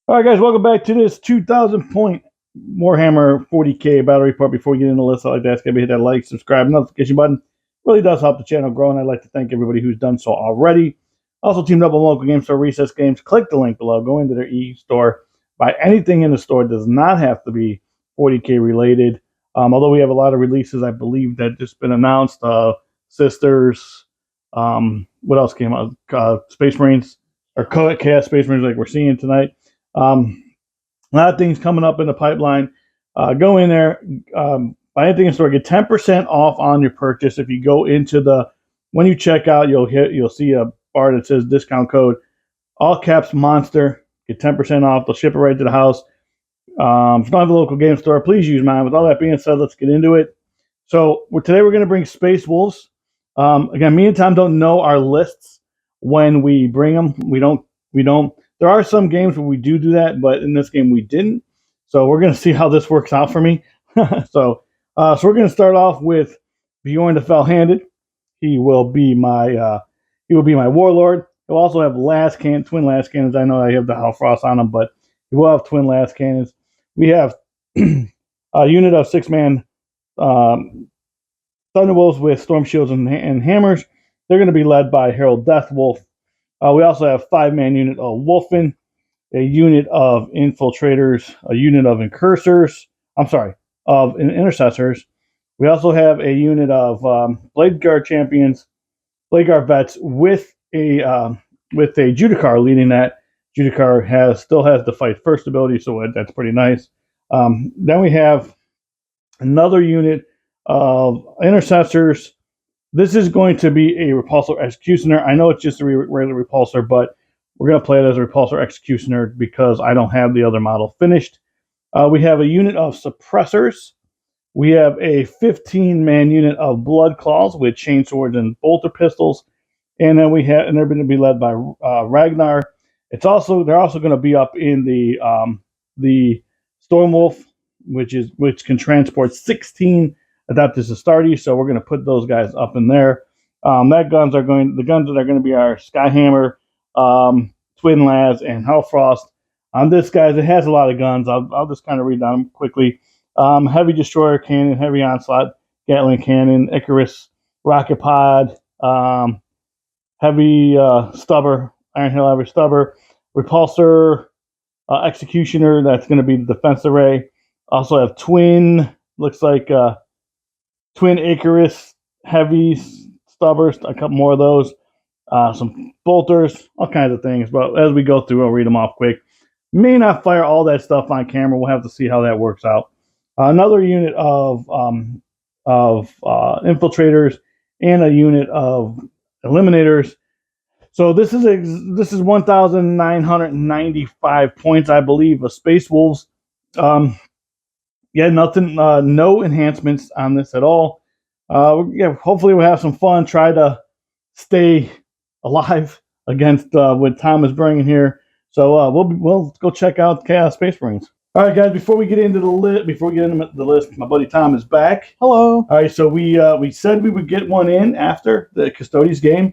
All right, guys, welcome back to this 2,000 point Warhammer 40k battle report. Before we get into the list, I'd like to ask everybody to hit that like, subscribe, notification button. It really does help the channel grow, and I'd like to thank everybody who's done so already. Also, teamed up with local game store Recess Games. Click the link below. Go into their e-store. Buy anything in the store. It does not have to be 40k related. Although we have a lot of releases, I believe, that just been announced. Sisters. What else came out? Space Marines or Codex Space Marines, like we're seeing tonight. A lot of things coming up in the pipeline. Go in there, buy anything in store, get 10% off on your purchase. If you go into when you check out, you'll see a bar that says discount code, all caps monster. Get 10% off. They'll ship it right to the house. If you don't have a local game store, please use mine. With all that being said, let's get into it. So today we're going to bring Space Wolves. Again, me and Tom don't know our lists when we bring them. We don't. There are some games where we do that, but in this game we didn't. So we're going to see how this works out for me. So we're going to start off with Bjorn the Fell-Handed. He will be my warlord. He'll also have twin last cannons. I know I have the Halfrost on him, but he will have twin last cannons. We have a unit of 6-man Thunderwolves with storm shields and hammers. They're going to be led by Harold Deathwolf. We also have 5-man unit of Wolfen, a unit of infiltrators, a unit of intercessors. We also have a unit of Blade Guard champions, Blade Guard vets with a Judicar leading that. Judicar still has the fight first ability, so that's pretty nice. Then we have another unit of intercessors. This is going to be a Repulsor Executioner. I know it's just a regular Repulsor, but we're going to play it as a Repulsor Executioner because I don't have the other model finished. We have a unit of Suppressors. We have a 15-man unit of Blood Claws with chainswords and bolter pistols. And then they're going to be led by Ragnar. They're also going to be up in the Stormwolf, which can transport 16 Adeptus Astartes, so we're going to put those guys up in there. The guns that are going to be our Skyhammer, Twin Lads, and Hellfrost. On this, guys, it has a lot of guns. I'll just kind of read down them quickly. Heavy Destroyer Cannon, Heavy Onslaught, Gatling Cannon, Icarus, Rocket Pod, Heavy Stubber, Iron Hill Heavy Stubber, Repulsor, Executioner, that's going to be the Defense Array. Also have Twin, looks like Twin Icarus, Heavy Stubbers, a couple more of those, some bolters, all kinds of things. But as we go through, I'll read them off quick. May not fire all that stuff on camera. We'll have to see how that works out. Another unit of infiltrators and a unit of eliminators. So this is 1,995 points, I believe, of Space Wolves. Nothing, no enhancements on this at all. Hopefully we'll have some fun. Try to stay alive against what Tom is bringing here. So we'll go check out Chaos Space Marines. All right, guys. Before we get into the list, my buddy Tom is back. Hello. All right. So we said we would get one in after the Custodes game.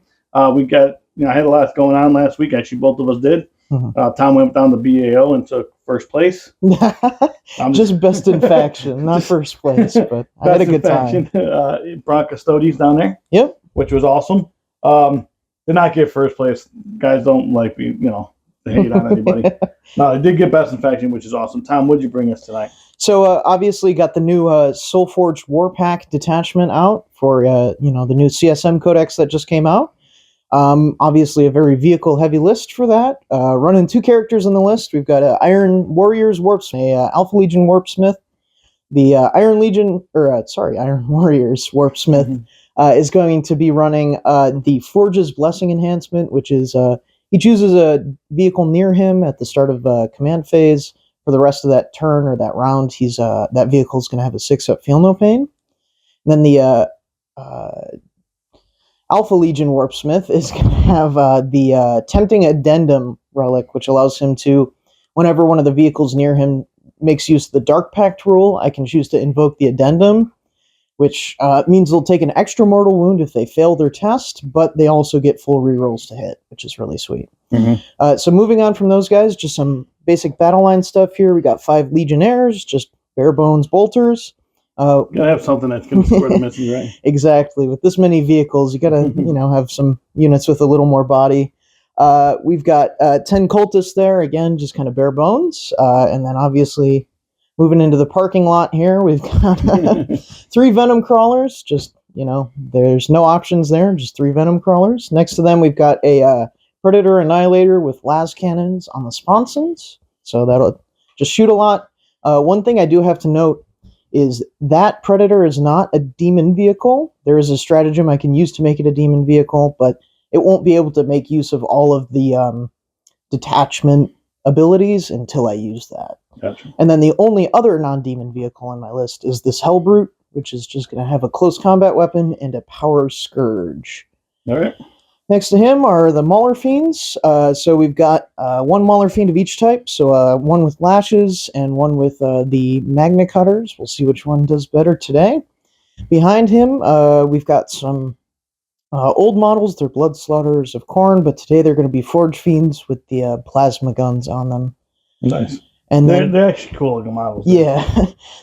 We got I had a lot going on last week. Actually, both of us did. Mm-hmm. Tom went down to BAO and took first place. Just best in faction, not first place, but I had a good time. Brought Custodes down there. Yep. Which was awesome. Did not get first place. Guys don't like me, to hate on anybody. No, I did get best in faction, which is awesome. Tom, what did you bring us tonight? So obviously got the new Soulforged Warpack detachment out for the new CSM Codex that just came out. Obviously a very vehicle-heavy list for that. Running 2 characters in the list. We've got Iron Warriors Warpsmith, Alpha Legion Warpsmith. The Iron Warriors Warpsmith is going to be running the Forge's Blessing enhancement, which is he chooses a vehicle near him at the start of command phase. For the rest of that turn or that round, that vehicle is going to have a 6-up Feel No Pain. And then the Alpha Legion Warpsmith is going to have the Tempting Addendum relic, which allows him to, whenever one of the vehicles near him makes use of the Dark Pact rule, I can choose to invoke the Addendum, which means they'll take an extra mortal wound if they fail their test, but they also get full rerolls to hit, which is really sweet. So moving on from those guys, just some basic battle line stuff here. We got 5 Legionnaires, just bare bones bolters. Gotta have something that's gonna score the missing, right? Exactly. With this many vehicles, you gotta have some units with a little more body. We've got 10 cultists there, again, just kind of bare bones. And then obviously moving into the parking lot here, we've got 3 venom crawlers. Just, there's no options there, just 3 venom crawlers. Next to them, we've got a Predator Annihilator with las cannons on the sponsons. So that'll just shoot a lot. One thing I do have to note is that Predator is not a demon vehicle. There is a stratagem I can use to make it a demon vehicle, but it won't be able to make use of all of the detachment abilities until I use that. Gotcha. And then the only other non-demon vehicle on my list is this Hellbrute, which is just going to have a close combat weapon and a power scourge. All right. Next to him are the Mauler Fiends. So we've got 1 Mauler Fiend of each type. So 1 with lashes and 1 with the Magna Cutters. We'll see which one does better today. Behind him, we've got some old models. They're Blood Slaughterers of Khorne, but today they're going to be Forge Fiends with the plasma guns on them. Nice. And they're actually cool looking models. Yeah,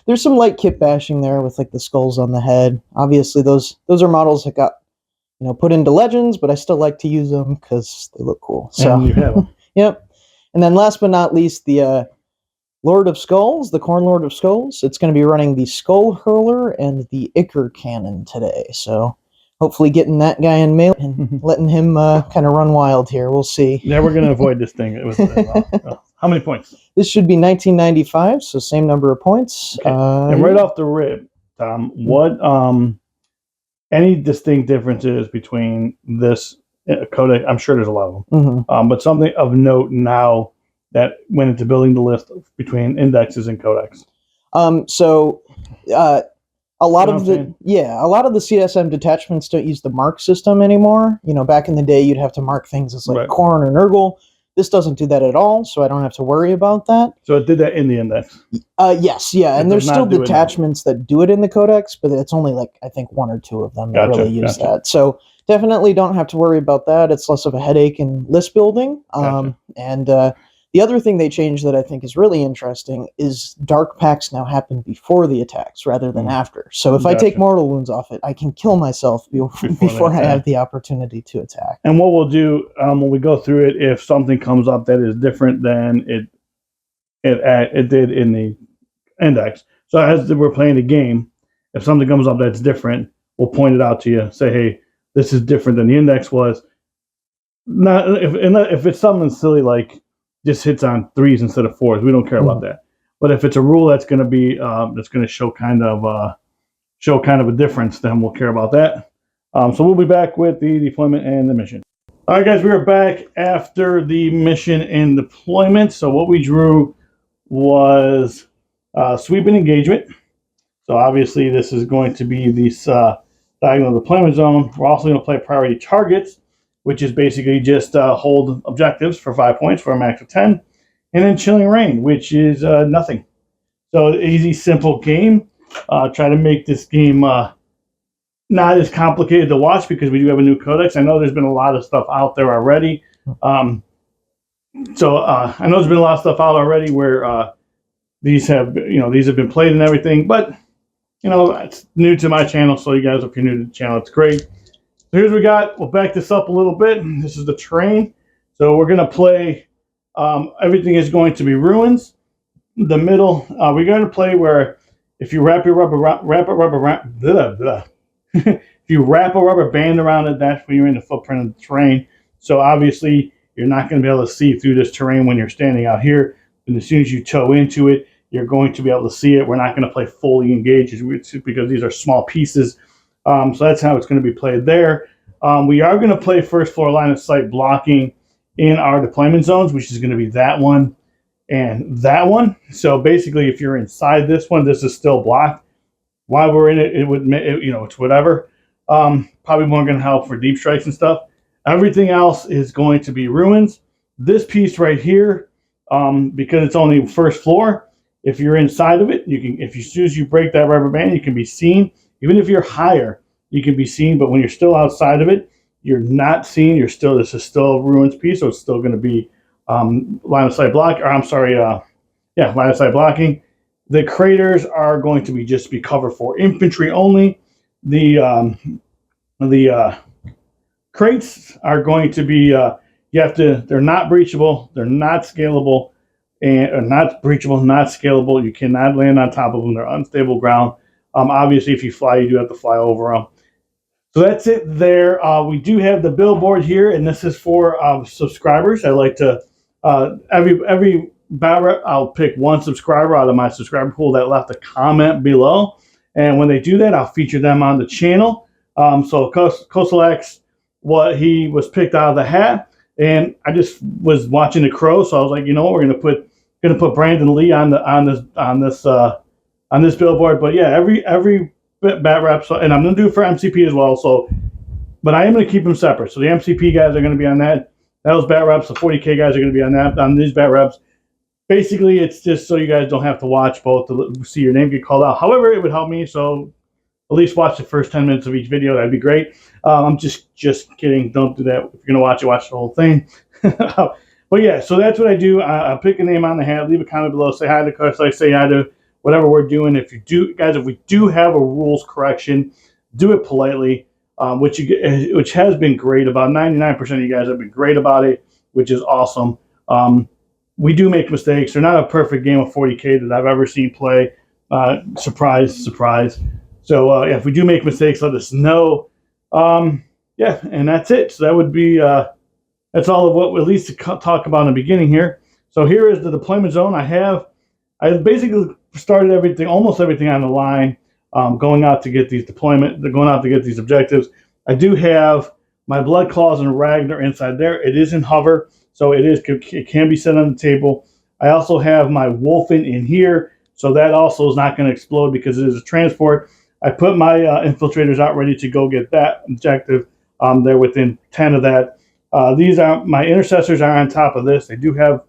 there's some light kit bashing there with like the skulls on the head. Obviously, those are models that got put into Legends, but I still like to use them because they look cool. So and you have them. Yep. And then last but not least, the Lord of Skulls, the Khorne Lord of Skulls. It's going to be running the Skull Hurler and the Ichor Cannon today. So hopefully getting that guy in melee and letting him kind of run wild here. We'll see. Yeah, we're going to avoid this thing. How many points? This should be 1995, so same number of points. Okay. And right off the rip, Tom, what any distinct differences between this Codex? I'm sure there's a lot of them, but something of note now that went into building the list between indexes and Codex. So a lot of the CSM detachments don't use the mark system anymore. Back in the day, you'd have to mark things as like Khorne or Nurgle. This doesn't do that at all, so I don't have to worry about that. So it did that in the index? Yes, yeah, and there's still detachments that do it in the Codex, but it's only like, I think, 1 or 2 of them that really use that. So definitely don't have to worry about that. It's less of a headache in list building. And the other thing they changed that I think is really interesting is dark packs now happen before the attacks rather than after. So if I take mortal wounds off it, I can kill myself before I have the opportunity to attack. And what we'll do when we go through it, if something comes up that is different than it did in the index. So as we're playing the game, if something comes up that's different, we'll point it out to you. Say, hey, this is different than the index was. Not if it's something silly like just hits on 3s instead of 4s. We don't care about that. But if it's a rule that's going to be that's going to show kind of a difference, then we'll care about that. So we'll be back with the deployment and the mission. All right, guys, we are back after the mission and deployment. So what we drew was sweep and engagement. So obviously this is going to be this diagonal deployment zone. We're also going to play priority targets, which is basically just hold objectives for 5 points for a max of 10. And then chilling rain, which is nothing. So easy, simple game. Try to make this game not as complicated to watch because we do have a new codex. I know there's been a lot of stuff out there already. I know there's been a lot of stuff out already where these have been played and everything. But it's new to my channel, so you guys, if you're new to the channel, it's great. So here's what we got. We'll back this up a little bit. This is the terrain. So we're going to play, everything is going to be ruins. The middle, we're going to play where if you wrap a rubber band around it, that's when you're in the footprint of the terrain. So obviously, you're not going to be able to see through this terrain when you're standing out here. And as soon as you toe into it, you're going to be able to see it. We're not going to play fully engaged because these are small pieces. So that's how it's going to be played there. We are going to play first floor line of sight blocking in our deployment zones, which is going to be that one and that one. So basically, if you're inside this one, this is still blocked. While we're in it, it's whatever. Probably more going to help for deep strikes and stuff. Everything else is going to be ruins. This piece right here, because it's only first floor, if you're inside of it, you can. As soon as you break that rubber band, you can be seen. Even if you're higher, you can be seen. But when you're still outside of it, you're not seeing. This is still a ruins piece, so it's still going to be line of sight block. Or I'm sorry, line of sight blocking. The craters are going to be cover for infantry only. The crates are going to be they're not breachable, they're not scalable, and are not breachable, not scalable. You cannot land on top of them. They're unstable ground. Obviously, if you fly, you do have to fly over them. So that's it there. We do have the billboard here, and this is for subscribers. I like to every battle rep, I'll pick one subscriber out of my subscriber pool that left a comment below, and when they do that, I'll feature them on the channel. So Coastal X, he was picked out of the hat, and I just was watching the crow, so I was like, you know what, we're gonna put Brandon Lee on this billboard. But yeah, every bat rep, and I'm gonna do it for MCP as well. So, but I am gonna keep them separate. So the MCP guys are gonna be on that. Those bat reps, the 40k guys are gonna be on these bat reps. Basically, it's just so you guys don't have to watch both to see your name get called out. However, it would help me, so at least watch the first 10 minutes of each video. That'd be great. I'm just kidding. Don't do that. If you're gonna watch the whole thing. But yeah, so that's what I do. I pick a name on the hat, leave a comment below, say hi to Coastal, say hi to whatever we're doing. If we do have a rules correction, do it politely, which has been great. About 99% of you guys have been great about it, which is awesome. We do make mistakes. They're not a perfect game of 40k that I've ever seen play. Surprise, surprise. So if we do make mistakes, let us know. And that's it. So that would be that's all of what we at least to talk about in the beginning here. So here is the deployment zone. I basically started almost everything on the line, going out to get these objectives. I do have my Blood Claws and Ragnar inside there. It is in hover, so it can be set on the table. I also have my Wolfen in here, so that also is not going to explode because it is a transport. I put my infiltrators out ready to go get that objective. They're within 10 of that. My intercessors are on top of this. They do have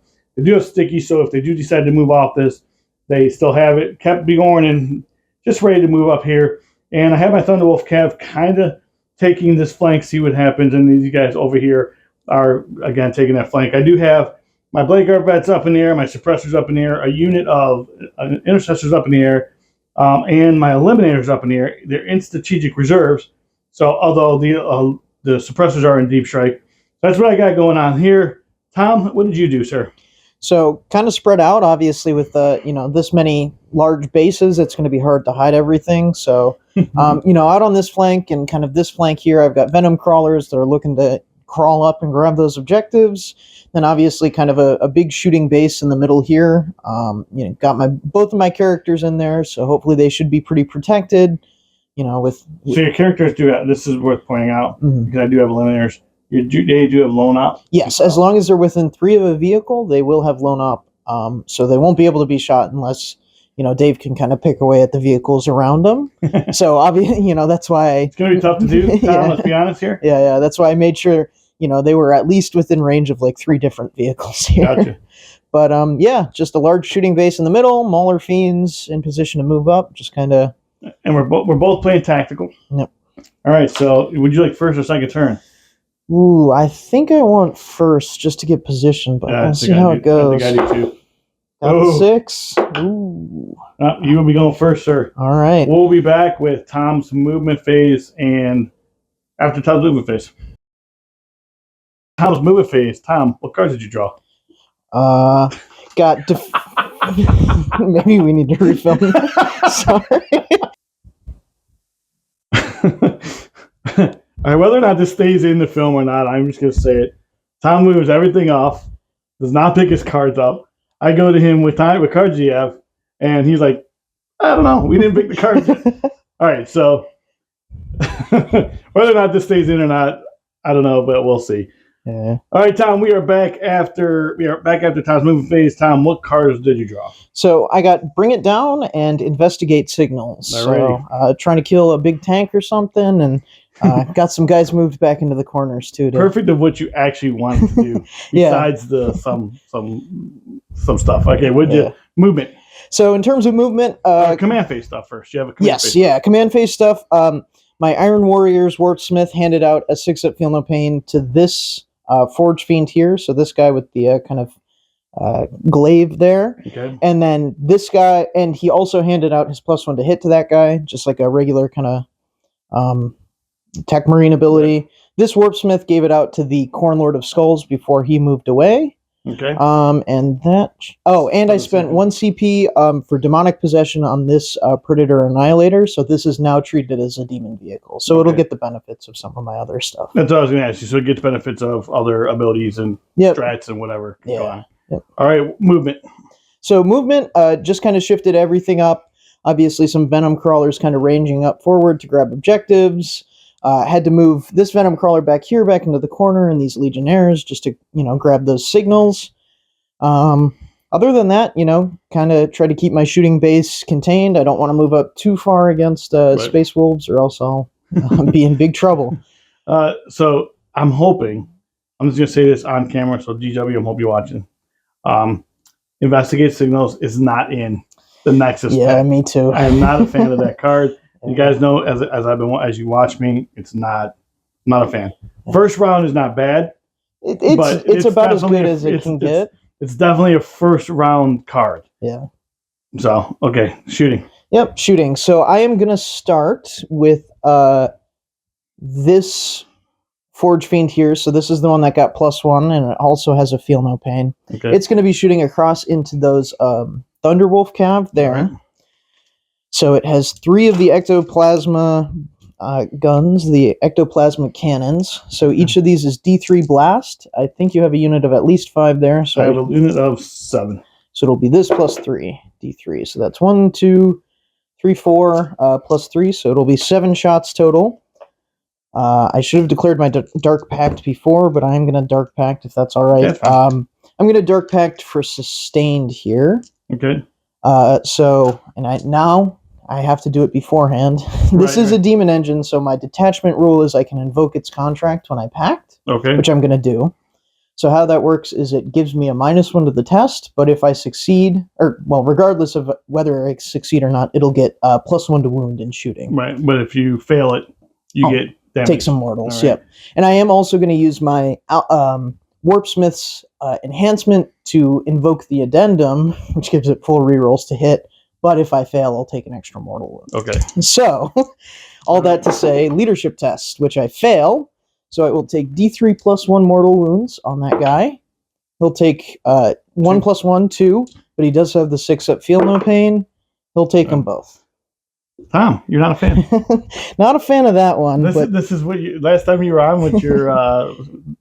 sticky, so if they do decide to move off this, they still have it kept going and just ready to move up here. And I have my Thunderwolf Cav kind of taking this flank, see what happens. And these guys over here are again taking that flank. I do have my Blade Guard vets up in the air, my suppressors up in the air, a unit of intercessors up in the air, and my eliminators up in the air. They're in strategic reserves. So although the suppressors are in deep strike, that's what I got going on here. Tom, what did you do, sir? So kind of spread out, obviously, with this many large bases, it's going to be hard to hide everything. So, out on this flank and kind of this flank here, I've got Venom crawlers that are looking to crawl up and grab those objectives. Then obviously kind of a big shooting base in the middle here. Got both of my characters in there, so hopefully they should be pretty protected. So your characters this is worth pointing out, because I do have eliminators. They do have loan up? Yes, as long as they're within 3 of a vehicle, they will have loan up. So they won't be able to be shot unless, Dave can kind of pick away at the vehicles around them. So obviously, that's why it's going to be tough to do, Tom, yeah. Let's be honest here. Yeah, that's why I made sure, they were at least within range of like 3 different vehicles here. Gotcha. But just a large shooting base in the middle, Mauler Fiends in position to move up, just kind of. And we're both playing tactical. Yep. All right, so would you like first or second turn? Ooh, I think I want first just to get position, but we'll see how it goes. I think I do too. Got 6. Ooh. You will be going first, sir. All right. We'll be back with Tom's movement phase and after Tom's movement phase. Tom's movement phase. Tom, what cards did you draw? Got maybe we need to refilm. Sorry. All right, whether or not this stays in the film or not, I'm just going to say it. Tom moves everything off, does not pick his cards up. I go to him with cards you have, and he's like, I don't know. We didn't pick the cards yet. All right, so whether or not this stays in or not, I don't know, but we'll see. Yeah. All right, Tom, we are back after Tom's moving phase. Tom, what cards did you draw? So I got Bring It Down and Investigate Signals. Alrighty. So trying to kill a big tank or something, and got some guys moved back into the corners too. Perfect of what you actually wanted to do, besides the some stuff. Okay, what'd you movement? So in terms of movement, command phase stuff first. You have a command phase. Yes, command phase stuff. my Iron Warriors Warpsmith handed out a 6-up Feel No Pain to this Forge Fiend here. So this guy with the kind of glaive there. Okay. And then this guy, and he also handed out his +1 to hit to that guy, just like a regular kind of Tech Marine ability. Right. This Warpsmith gave it out to the Corn Lord of Skulls before he moved away. Okay. And that. Oh, and I spent 1 CP for demonic possession on this Predator Annihilator. So this is now treated as a demon vehicle. So it'll get the benefits of some of my other stuff. That's what I was going to ask you. So it gets benefits of other abilities and strats and whatever. Yeah. Yep. All right, movement. So movement just kind of shifted everything up. Obviously, some Venom Crawlers kind of ranging up forward to grab objectives. Had to move this Venom Crawler back here, back into the corner, and these Legionnaires just to, grab those signals. Other than that, kind of try to keep my shooting base contained. I don't want to move up too far against Space Wolves, or else I'll be in big trouble. So I'm hoping, I'm just going to say this on camera, so GW, I hope you're watching. Investigate Signals is not in the Nexus pack. Me too. I am not a fan of that card. You guys know, as you watch me, it's not a fan. First round is not bad. It's about as good as it can get. It's definitely a first round card. Yeah. So, okay, shooting. Yep, shooting. So I am going to start with this Forge Fiend here. So this is the one that got +1, and it also has a Feel No Pain. Okay. It's going to be shooting across into those Thunderwolf Cav there. Right. So it has 3 of the ectoplasma guns, the ectoplasma cannons. So each of these is D3 blast. I think you have a unit of at least 5 there. So I have a unit of 7. So it'll be this +3, D3. So that's 1, 2, 3, 4, +3. So it'll be 7 shots total. I should have declared my Dark Pact before, but I'm going to Dark Pact if that's all right. I'm going to Dark Pact for sustained here. Okay. Now I have to do it beforehand. This is a demon engine, so my detachment rule is I can invoke its contract when I pact, which I'm going to do. So how that works is it gives me a -1 to the test, but if I succeed, regardless of whether I succeed or not, it'll get +1 to wound in shooting. Right, but if you fail it, you get damage. Take some mortals, yep. And I am also going to use my Warpsmith's enhancement to invoke the addendum, which gives it full rerolls to hit. But if I fail, I'll take an extra mortal wound. Okay. So, all that to say, leadership test, which I fail. So it will take D3 +1 mortal wounds on that guy. He'll take 1 +1, 2, but he does have the 6-up Feel No Pain. He'll take them both. Tom, you're not a fan. Not a fan of that one. This is what last time you were on with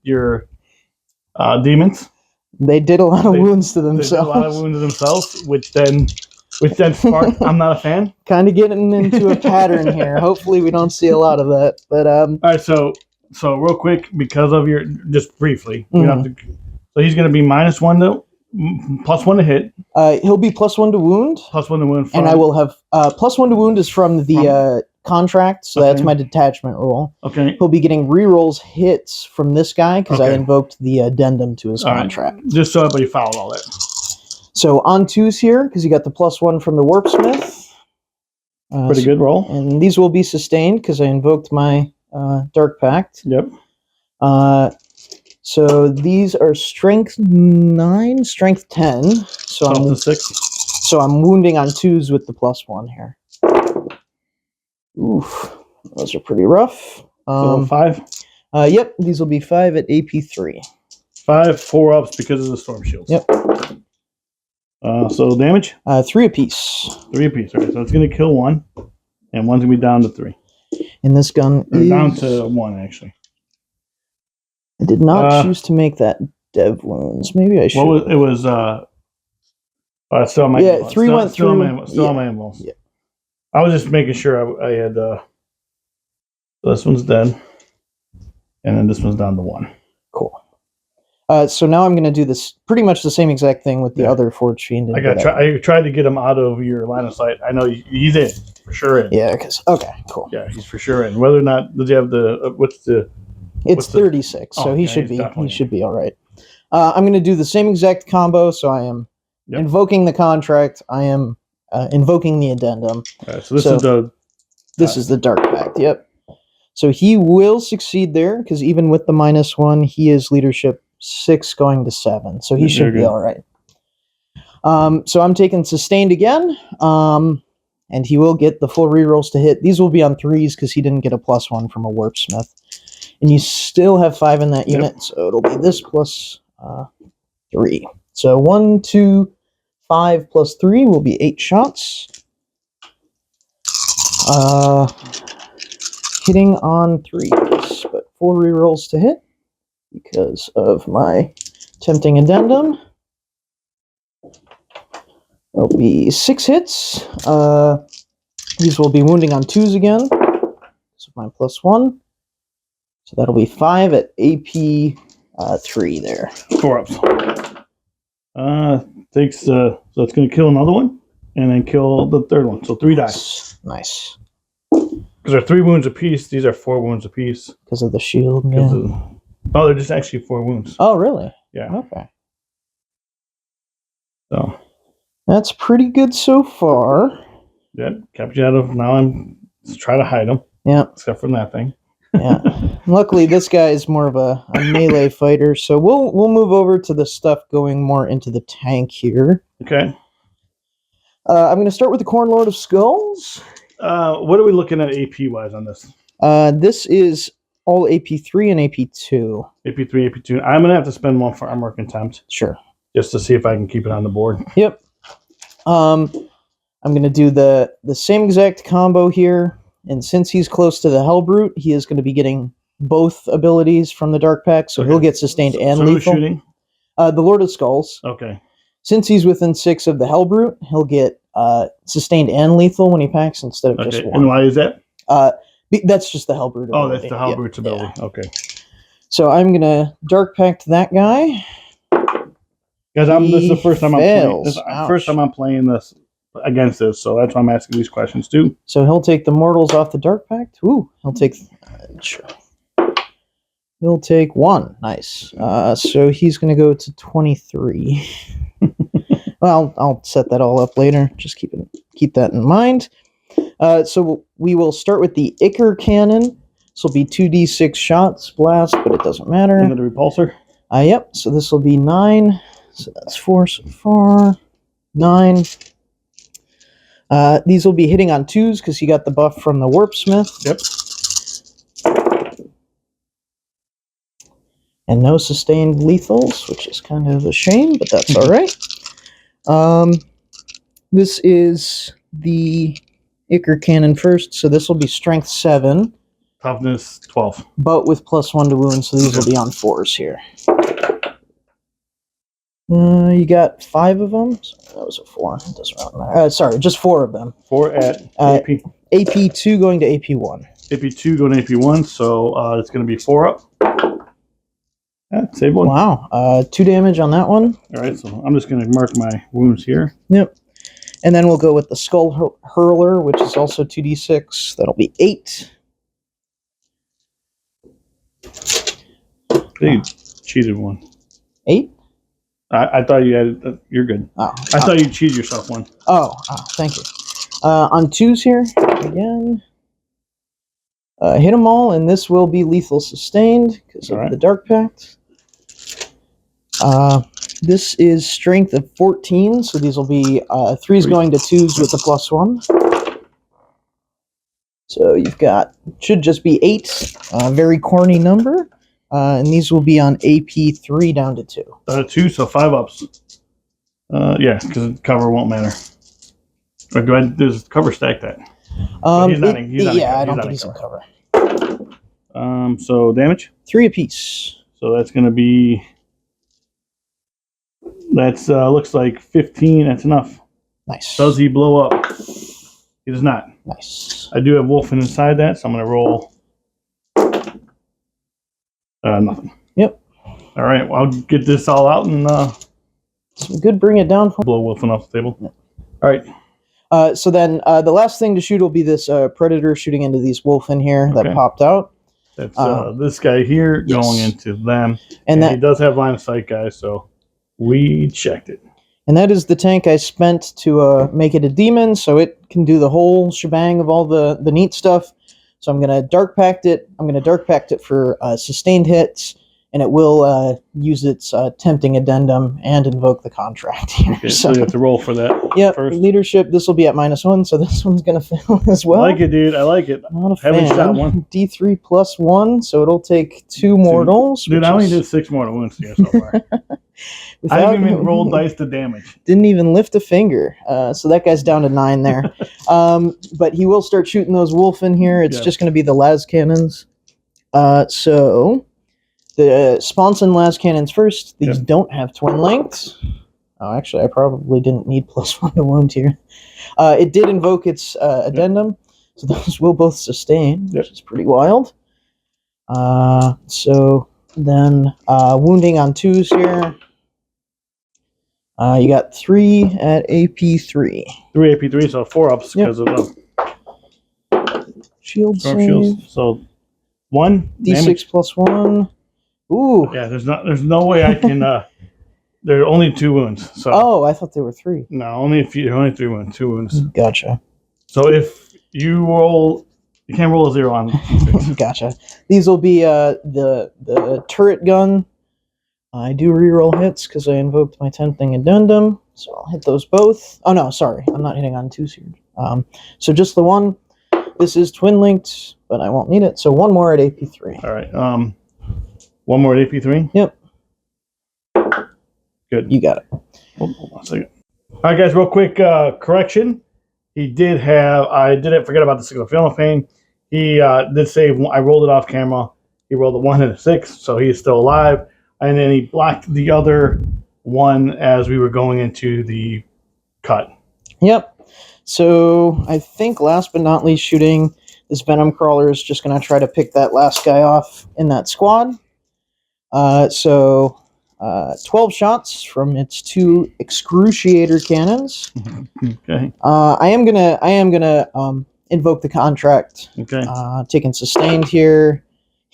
your demons. They did a lot of wounds to themselves. They did a lot of wounds to themselves, which then sparked. I'm not a fan. Kind of getting into a pattern here. Hopefully, we don't see a lot of that. But all right, so real quick, because of your just briefly, so he's going to be -1 to +1 to hit. He'll be +1 to wound. +1 to wound. And I will have +1 to wound is from the contract, so that's my detachment rule. Okay. He'll be getting rerolls hits from this guy because I invoked the addendum to his contract. Right. Just so everybody followed all that. So on 2s here, because you got the +1 from the Warpsmith. Pretty good roll. And these will be sustained because I invoked my Dark Pact. Yep. So these are strength 9, strength 10. So I'm 6. So I'm wounding on 2s with the +1 here. Oof, those are pretty rough. 5. Yep, these will be 5 at AP3. 5 4-ups because of the storm shields. Yep. So damage? 3 apiece. 3 apiece. All right, so it's going to kill 1, and one's going to be down to 3. And this gun is down to 1 actually. I did not choose to make that dev wounds. Maybe I should. It was still on my 3 went through. Still on my ambulance. Yeah. I was just making sure I had this one's dead, and then this one's down to 1. Cool. So now I'm going to do this pretty much the same exact thing with the other Forge Fiend. I tried to get him out of your line of sight. I know he's in for sure. In. Yeah. Okay. Cool. Yeah, he's for sure in. Whether or not does he have the It's 36, so he should be all right. I'm going to do the same exact combo. So I am invoking the contract. I am invoking the addendum. All right, so this is the Dark Pact. Yep. So he will succeed there, because even with the -1, he is leadership 6 going to 7. So he should be all right. So I'm taking sustained again. And he will get the full rerolls to hit. These will be on 3s because he didn't get a +1 from a Warpsmith. And you still have 5 in that unit, so it'll be this plus 3. So 1, 2, 5 plus 3 will be 8 shots. Hitting on 3s, but 4 rerolls to hit because of my tempting addendum. There'll be 6 hits. These will be wounding on 2s again. So my +1. So that'll be 5 at AP 3 there. 4 ups. Takes so it's going to kill another one, and then kill the third one. So 3 dice. Nice. Because they're 3 wounds apiece. These are 4 wounds apiece. Because of the shield. Yeah. Oh, they're just actually 4 wounds. Oh, really? Yeah. Okay. So that's pretty good so far. Yeah, kept you out of. Now I'm try to hide them. Yeah. Except from that thing. Yeah. Luckily, this guy is more of a melee fighter, so we'll move over to the stuff going more into the tank here. Okay. I'm going to start with the Cornlord of Skulls. What are we looking at AP wise on this? This is all AP3 and AP2. AP3, AP2. I'm gonna have to spend 1 for Armor Contempt. Sure. Just to see if I can keep it on the board. Yep. I'm going to do the same exact combo here. And since he's close to the Hellbrute, he is going to be getting both abilities from the Dark Pack, so he'll get sustained and so lethal. Who's shooting? The Lord of Skulls. Okay. Since he's within 6 of the Hellbrute, he'll get sustained and lethal when he packs instead of just 1. And why is that? That's just the Hellbrute ability. Oh, that's the Hellbrute's ability. Yeah. Okay. So I'm going to Dark Pact that guy. Because this is the first time I'm playing this against this, so that's why I'm asking these questions too. So he'll take the mortals off the Dark Pact. Ooh, he'll take. Sure. He'll take 1. Nice. So he's going to go to 23. Well, I'll set that all up later. Just keep that in mind. So we will start with the Ichor Cannon. This will be 2d6 shots, blast, but it doesn't matter. And then the repulsor. Yep. So this will be 9. So that's 4 so far. 9. These will be hitting on 2s because he got the buff from the Warpsmith. Yep. And no sustained lethals, which is kind of a shame, but that's all right. This is the Ichor Cannon first, so this will be Strength 7. Toughness 12. But with +1 to wound, so these will be on 4s here. You got 5 of them. So that was a 4. It doesn't really matter. Sorry, just 4 of them. 4 at AP. AP2 going to AP1. AP2 going to AP1, so it's going to be 4 up. Yeah, save 1. Wow. 2 damage on that one. All right, so I'm just going to mark my wounds here. Yep. And then we'll go with the Skull Hurler, which is also 2d6. That'll be 8. They cheated 1. 8? I thought you had. You're good. Oh, I thought you cheated yourself 1. Oh, thank you. On 2s here again. Hit them all, and this will be lethal sustained because of the Dark Pact. This is strength of 14, so these will be 3s going to 2s with the +1. So you've got, should just be 8, very corny number. And these will be on AP3 down to 2. 2, so 5 ups. Yeah, because cover won't matter. Or do I does cover stack that? I don't think he's in cover. So damage? 3 apiece. So that's going to be. That's looks like 15. That's enough. Nice. Does he blow up? He does not. Nice. I do have Wolfen inside that, so I'm going to roll. Nothing. Yep. All right. Well, I'll get this all out and some good. Bring it down. Blow Wolfen off the table. Yep. All right. So then the last thing to shoot will be this Predator shooting into these Wolfen here that popped out. That's this guy here going into them. And he does have line of sight, guys, so we checked it. And that is the tank I spent to make it a demon, so it can do the whole shebang of all the neat stuff. So I'm going to Dark Pact it. I'm going to Dark Pact it for sustained hits, and it will use its tempting addendum and invoke the contract here. Okay, so you have to roll for that. Yep, first. leadership. This will be at -1, so this one's going to fail as well. I like it, dude. I like it. Not a Haven't fan. shot one. D3 +1, so it'll take 2 mortals. Dude, I only did 6 mortal wounds here so far. I haven't even rolled dice to damage. Didn't even lift a finger. So that guy's down to 9 there. But he will start shooting those wolf in here. It's just going to be the las cannons. So the sponson las cannons first. These don't have twin lengths. Oh, actually, I probably didn't need +1 to wound here. It did invoke its addendum, so those will both sustain, which is pretty wild. So then wounding on 2s here. You got 3 at AP3. 3 AP3, so 4 ups because of the shield save. Shields. So 1 D6 damage. +1. Ooh. Yeah, there's no way I can. There are only 2 wounds. So oh, I thought there were 3. no, only 3 wounds. 2 wounds. Gotcha. So if you roll, you can't roll a 0 on. Gotcha. These will be the turret gun. I do reroll hits because I invoked my tempting addendum, so I'll hit those both. Oh no, sorry, I'm not hitting on 2s here. So just the 1. This is twin linked, but I won't need it. So 1 more at AP3. All right. 1 more at AP3. Yep. Good. You got it. Hold on a second. All right, guys. Real quick correction. He did have. I didn't forget about the signal film pain. He did save. I rolled it off camera. He rolled a 1 and a 6, so he's still alive. And then he blocked the other 1 as we were going into the cut. Yep. So I think last but not least, shooting this Venom Crawler is just going to try to pick that last guy off in that squad. 12 shots from its 2 Excruciator cannons. Okay. I am gonna invoke the contract. Okay. Taking sustained here.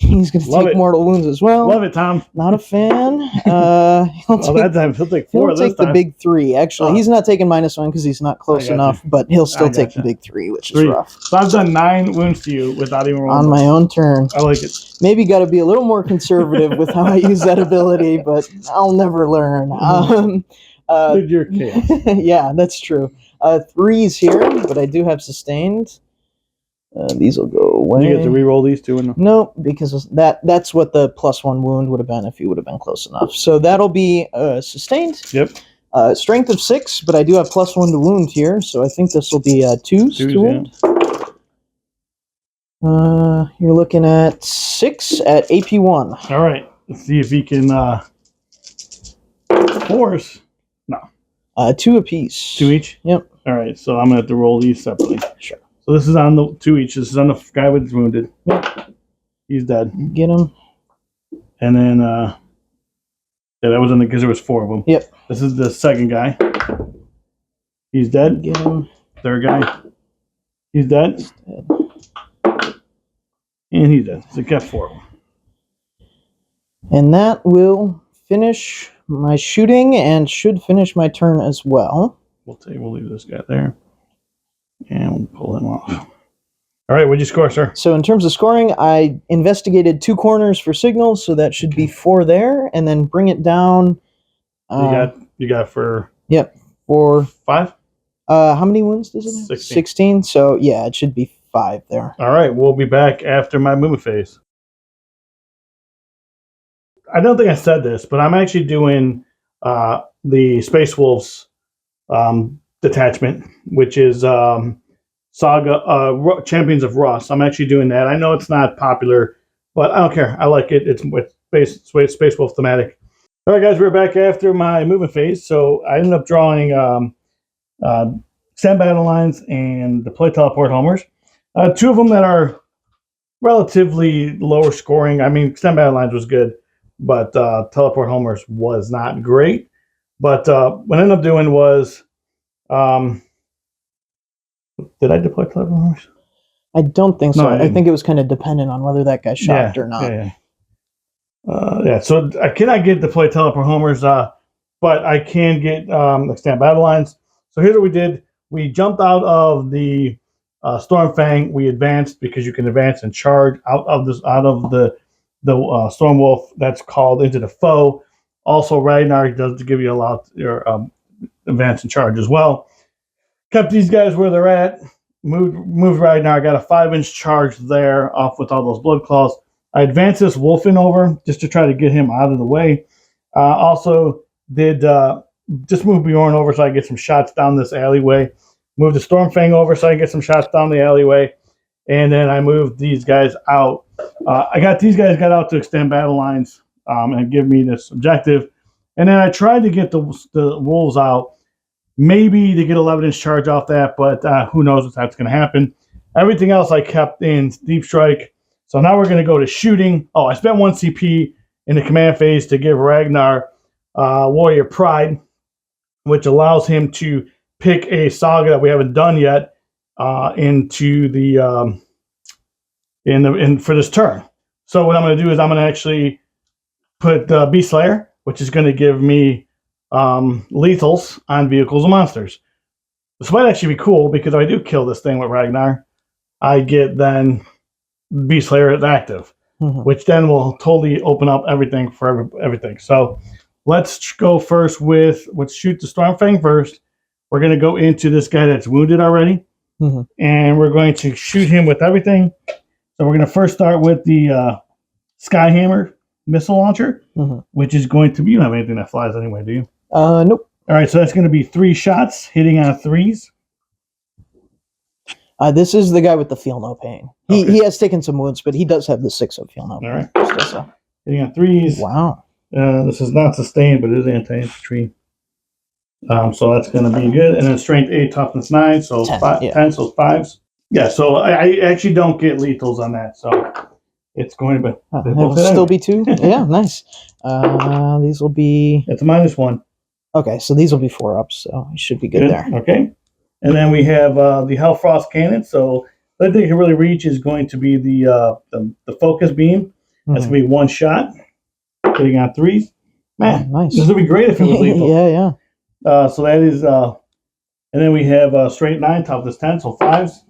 He's going to take mortal wounds as well. Love it, Tom. Not a fan. He'll take 4 this time. He'll take the big 3. Actually, he's not taking -1 because he's not close enough, but he'll still take the big 3, which is rough. So I've done 9 wounds to you without even rolling. On my own turn. I like it. Maybe got to be a little more conservative with how I use that ability, but I'll never learn. Dude, you're chaos. Yeah, that's true. 3s here, but I do have sustained. These will go away. You get to re-roll these 2? No, because that's what the +1 wound would have been if you would have been close enough. So that'll be sustained. Yep. Strength of 6, but I do have +1 to wound here, so I think this will be 2s to wound. Yeah. You're looking at 6 at AP1. All right. Let's see if he can force. No. 2 apiece. 2 each? Yep. All right. So I'm going to have to roll these separately. Sure. So this is on the 2 each. This is on the guy with wounded. Yep. He's dead. Get him. And then, yeah, that was on the, because there was 4 of them. Yep. This is the second guy. He's dead. Get him. Third guy. He's dead. And he's dead. So kept 4 of them. And that will finish my shooting and should finish my turn as well. We'll leave this guy there. And we'll pull him off. All right, what'd you score, sir? So in terms of scoring, I investigated 2 corners for signals, so that should be 4 there, and then bring it down. You got for 5. How many wounds does it have? 16. 16. So yeah, it should be 5 there. All right, we'll be back after my movement phase. I don't think I said this, but I'm actually doing the Space Wolves detachment, which is Saga Champions of Rust. I'm actually doing that. I know it's not popular, but I don't care. I like it. It's with Space Wolf thematic. All right, guys, we're back after my movement phase. So I ended up drawing Stand Battle Lines and Deploy Teleport Homers. 2 of them that are relatively lower scoring. I mean, Stand Battle Lines was good, but Teleport Homers was not great. But what I ended up doing was, did I deploy Teleport Homers? I don't think so. No, I think it was kind of dependent on whether that guy shocked or not. Yeah. So I cannot get deploy Teleport Homers, but I can get Stand Battle Lines. So here's what we did. We jumped out of the Stormfang, we advanced because you can advance and charge out of the Stormwolf that's called into the foe. Also, Ragnar does give you a lot your advance and charge as well. Kept these guys where they're at. Moved Ragnar. Got a 5-inch charge there off with all those blood claws. I advanced this Wolfen over just to try to get him out of the way. Also did just move Bjorn over so I get some shots down this alleyway. Moved the Stormfang over so I get some shots down the alleyway. And then I moved these guys out. These guys got out to extend battle lines and give me this objective. And then I tried to get the wolves out, maybe to get 11-inch charge off that, but who knows if that's going to happen. Everything else I kept in Deep Strike. So now we're going to go to shooting. Oh, I spent 1 CP in the command phase to give Ragnar Warrior Pride, which allows him to pick a saga that we haven't done yet into the for this turn. So what I'm going to do is I'm going to actually put Beast Slayer, which is going to give me lethals on vehicles and monsters. This might actually be cool because if I do kill this thing with Ragnar, I get then Beast Slayer is active, which then will totally open up everything for everything. So let's go first let's shoot the Stormfang first. We're going to go into this guy that's wounded already, and we're going to shoot him with everything. So we're going to first start with the Skyhammer missile launcher, which is going to be, you don't have anything that flies anyway, do you? Nope. All right, so that's going to be 3 shots hitting on 3s. This is the guy with the feel no pain. He has taken some wounds, but he does have the 6 of feel no pain. All right. So. Hitting on 3s. Wow. This is not sustained, but it is anti-infantry. So that's going to be good. And then strength 8, toughness 9, so 10, so 5s. Yeah, so I actually don't get lethals on that, so it's going to be... it will still be 2? Yeah, nice. These will be... It's a -1. Okay, so these will be 4-ups, so it should be good there. Okay. And then we have the Hellfrost Cannon. So the only thing it can really reach is going to be the focus beam. That's going to be 1 shot. Hitting on 3s. Man, nice. This would be great if it was lethal. Yeah. So that is... and then we have strength 9, toughness 10, so 5s.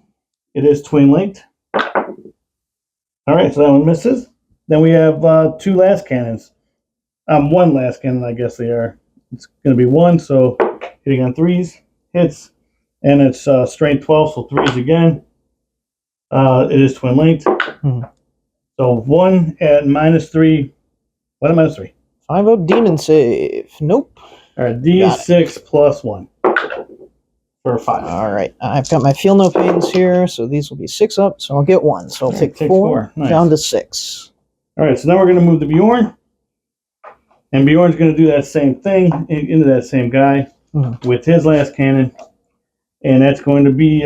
It is twin linked. All right, so that one misses. Then we have 2 last cannons. 1 last cannon, I guess they are. It's going to be 1, so hitting on 3s. Hits. And it's strength 12, so 3s again. It is twin linked. So 1 at -3. 1 at -3. 5-up demon save. Nope. All right, D6 plus 1 for 5. All right, I've got my feel no pains here, so these will be 6 up. So I'll get 1. So I'll take 4 Nice. down to 6. All right, so now we're going to move to Bjorn, and Bjorn's going to do that same thing into that same guy with his last cannon. And that's going to be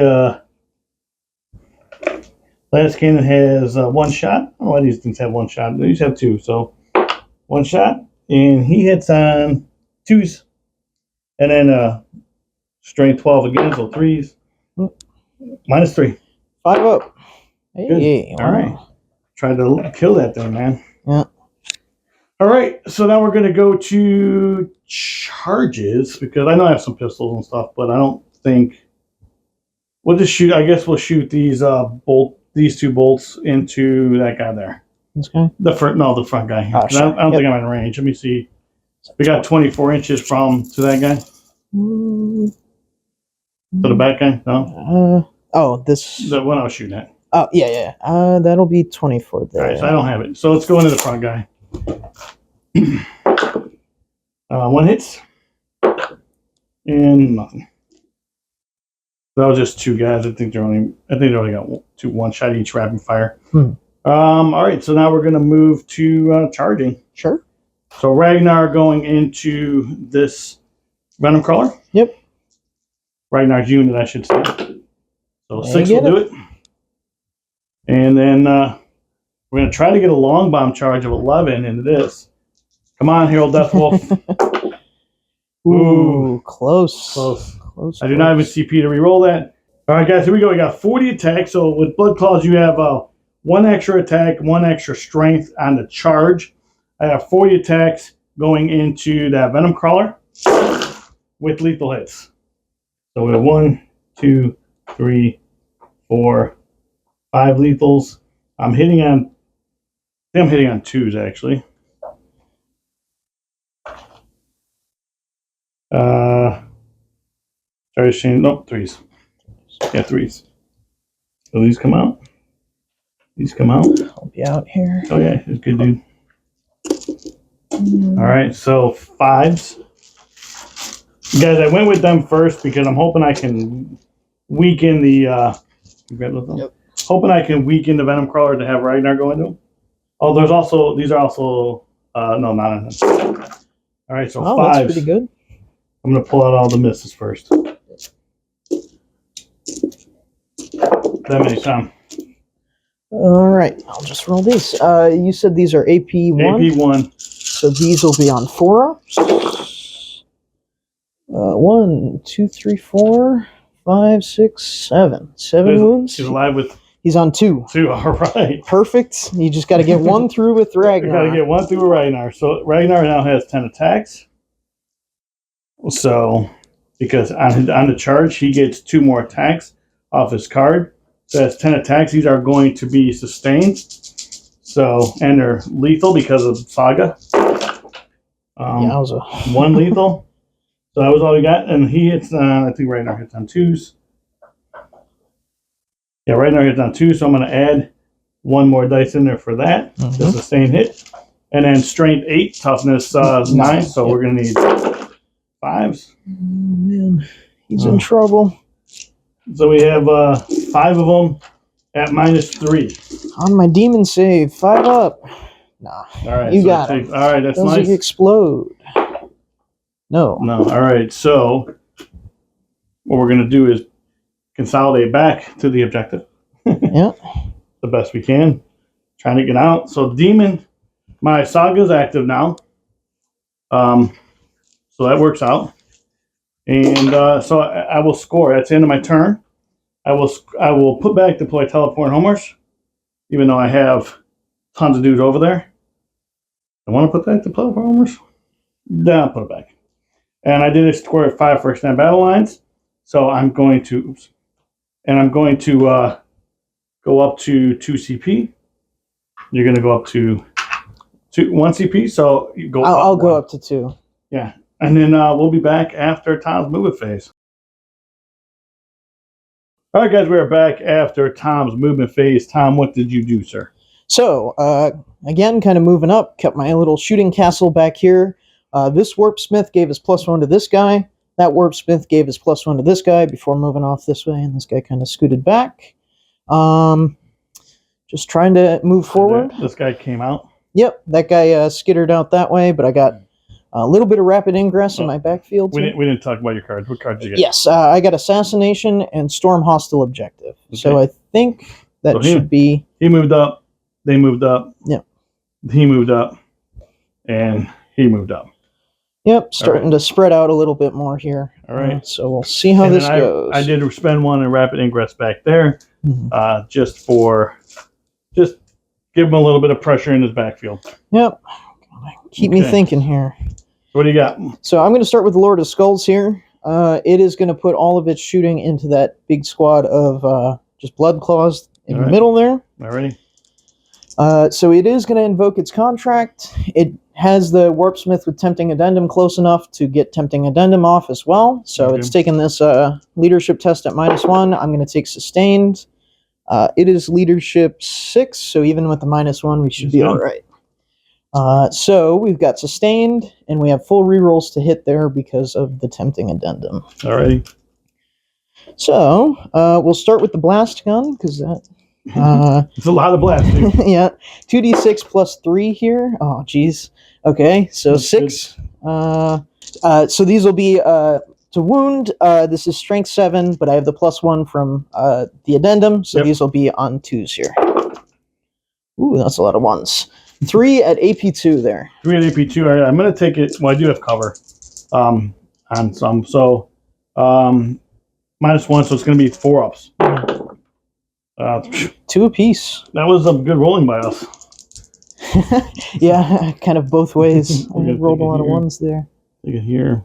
last cannon has 1 shot. I don't know why these things have 1 shot. They used to have 2, so 1 shot, and he hits on 2s, and then strength 12 again, so 3s. -3. 5 up. Hey, wow. All right. Tried to kill that thing, man. Yeah. All right, so now we're going to go to charges, because I know I have some pistols and stuff, but I don't think we'll just shoot. I guess we'll shoot these these 2 bolts into that guy there. This guy? The front guy. Oh, sure. I don't think I'm in range. Let me see. We got 24 inches to that guy. To the back guy? No. This. The one I was shooting at. Oh yeah. That'll be 24 there. All right, so I don't have it. So let's go into the front guy. 1 hits. And nothing. That was just 2 guys. I think they only got 1 shot each rapid fire. All right, so now we're going to move to charging. Sure. So Ragnar going into this Venom Crawler. Yep. Ragnar's unit, I should say. So 6 will do it. And then we're going to try to get a long bomb charge of 11 into this. Come on, Herald Deathwolf. Ooh, close. I do not have a CP to reroll that. All right, guys, here we go. We got 40 attack. So with Blood Claws, you have 1 extra attack, 1 extra strength on the charge. I have 40 attacks going into that Venom Crawler with lethal hits. So we have 1, 2, 3, for 5 lethals. I'm hitting on 2s actually. Sorry, Shane. Nope, 3s. Yeah, 3s. So these come out. These come out. Help you out here. Oh yeah, it's good, dude. All right, so 5s. Guys, I went with them first because I'm hoping I can weaken the. Yep. Hoping I can weaken the Venom Crawler to have Ragnar go into them. Oh, there's also these are also no, not in them. All right, so 5s. That's pretty good. I'm gonna pull out all the misses first. That many times. All right, I'll just roll these. You said these are AP1? AP1. So these will be on 4-ups. 1, 2, 3, 4, 5, 6, 7. 7 wounds. He's alive with... He's on 2. 2, all right. Perfect. You just got to get 1 through with Ragnar. You got to get 1 through with Ragnar. So Ragnar now has 10 attacks. So, because on the charge, he gets 2 more attacks off his card. So that's 10 attacks. These are going to be sustained. So, and they're lethal because of Saga. Yowza. 1 lethal. So that was all we got. And he hits on, I think Ragnar hits on 2s. Yeah, Ragnar hits on 2, so I'm going to add 1 more dice in there for that. The sustained hit. And then strength 8, toughness 9. So we're going to need 5s. Oh, man. He's in trouble. So we have 5 of them at -3. On my demon save, 5 up. Nah. All right, You so got it. All right, that's Those nice. explode. No. All right, so what we're going to do is consolidate back to the objective. Yeah. The best we can. Trying to get out. So demon, my Saga's active now. So that works out. And so I will score. That's the end of my turn. I will put back deploy teleport homers, even though I have tons of dudes over there. I want to put back deploy homers. Then I'll put it back. And I did a score at 5 for extended battle lines. So I'm going to, oops, and I'm going to go up to 2 CP. You're going to go up to 1 CP. So you go. I'll go up to 2. Yeah. And then we'll be back after Tom's movement phase. All right, guys, we're back after Tom's movement phase. Tom, what did you do, sir? So, again, kind of moving up, kept my little shooting castle back here. This Warp Smith gave us +1 to this guy. That Warp Smith gave us +1 to this guy before moving off this way, and this guy kind of scooted back. Just trying to move forward. This guy came out? Yep, that guy skittered out that way, but I got a little bit of rapid ingress in my backfield. We didn't talk about your cards. What cards did you get? Yes, I got Assassination and Storm Hostile Objective. Okay. So I think that should be... He moved up, they moved up. Yep. He moved up, and he moved up. Yep, starting to spread out a little bit more here. All right. So we'll see how this goes. I did spend 1 in rapid ingress back there, just give him a little bit of pressure in his backfield. Yep. Keep me thinking here. What do you got? So I'm going to start with the Lord of Skulls here. It is going to put all of its shooting into that big squad of just Blood Claws in the middle there. Alrighty. So it is going to invoke its contract. It has the Warp Smith with Tempting Addendum close enough to get Tempting Addendum off as well. So it's taking this leadership test at -1. I'm going to take Sustained. It is leadership 6, so even with the -1, we should be all right. So we've got Sustained, and we have full rerolls to hit there because of the Tempting Addendum. Alrighty. So we'll start with the Blast Gun, because that... it's a lot of blasting. Yeah, 2d6 plus 3 here. Oh, geez. Okay, so that's 6. So these will be to wound. This is strength 7, but I have the +1 from the addendum, so these will be on 2s here. Ooh, that's a lot of 1s. 3 at AP2 there. 3 at AP2. All right, I'm going to take it. Well, I do have cover on some. So -1, so it's going to be 4 ups. 2 apiece. That was a good rolling by us. Yeah, kind of both ways. I rolled a lot of 1s there. Take it here.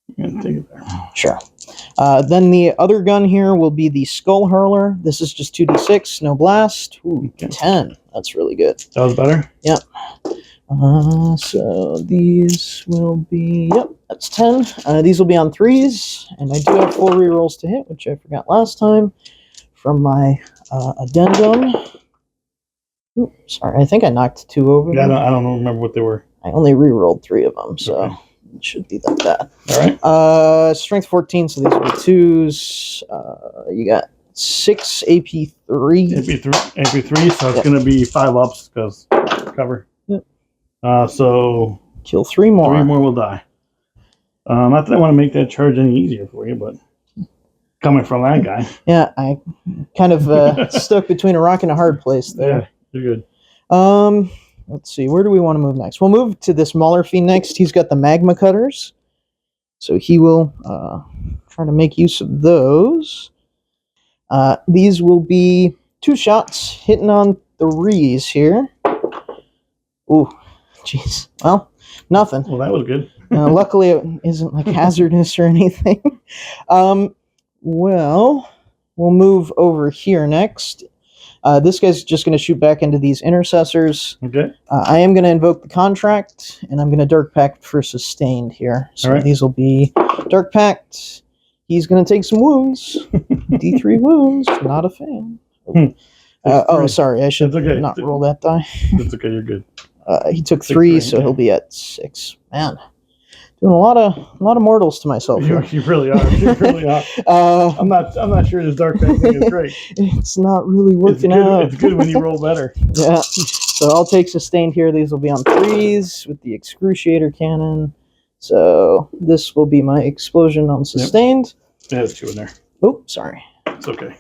I'm going to take it there. Sure. Then the other gun here will be the Skull Hurler. This is just 2d6, no blast. Ooh, Okay. 10. That's really good. That was better? Yep. So these will be, yep, that's 10. These will be on 3s, and I do have 4 rerolls to hit, which I forgot last time from my addendum. Ooh, sorry, I think I knocked 2 over. Yeah, I don't remember what they were. I only rerolled 3 of them, so okay. It should be like that. All right. Strength 14, so these will be 2s. You got 6 AP3. AP3, so it's going to be 5 ups because cover. Yep. So kill 3 more. 3 more will die. Not that I want to make that charge any easier for you, but coming from that guy. Yeah, I kind of stuck between a rock and a hard place there. Yeah, you're good. Let's see, where do we want to move next? We'll move to this Mauler Fiend next. He's got the magma cutters, so he will try to make use of those. These will be 2 shots hitting on 3s here. Ooh, jeez. Well, nothing. Well, that was good. Luckily, it isn't like hazardous or anything. Well, we'll move over here next. This guy's just going to shoot back into these intercessors. Okay. I am going to invoke the contract, and I'm going to Dark Pact for sustained here. So right. These will be Dark Pact. He's going to take some wounds. D3 wounds. Not a fan. Sorry. I should not roll that die. That's okay. You're good. He took 3, so he'll be at 6. Man, doing a lot of mortals to myself. You really are. You really are. I'm not sure this Dark Pact thing is great. It's not really working out. It's good when you roll better. Yeah. So I'll take sustained here. These will be on 3s with the Excruciator Cannon. So this will be my explosion on sustained. Yep. There's 2 in there. Oh, sorry. It's okay.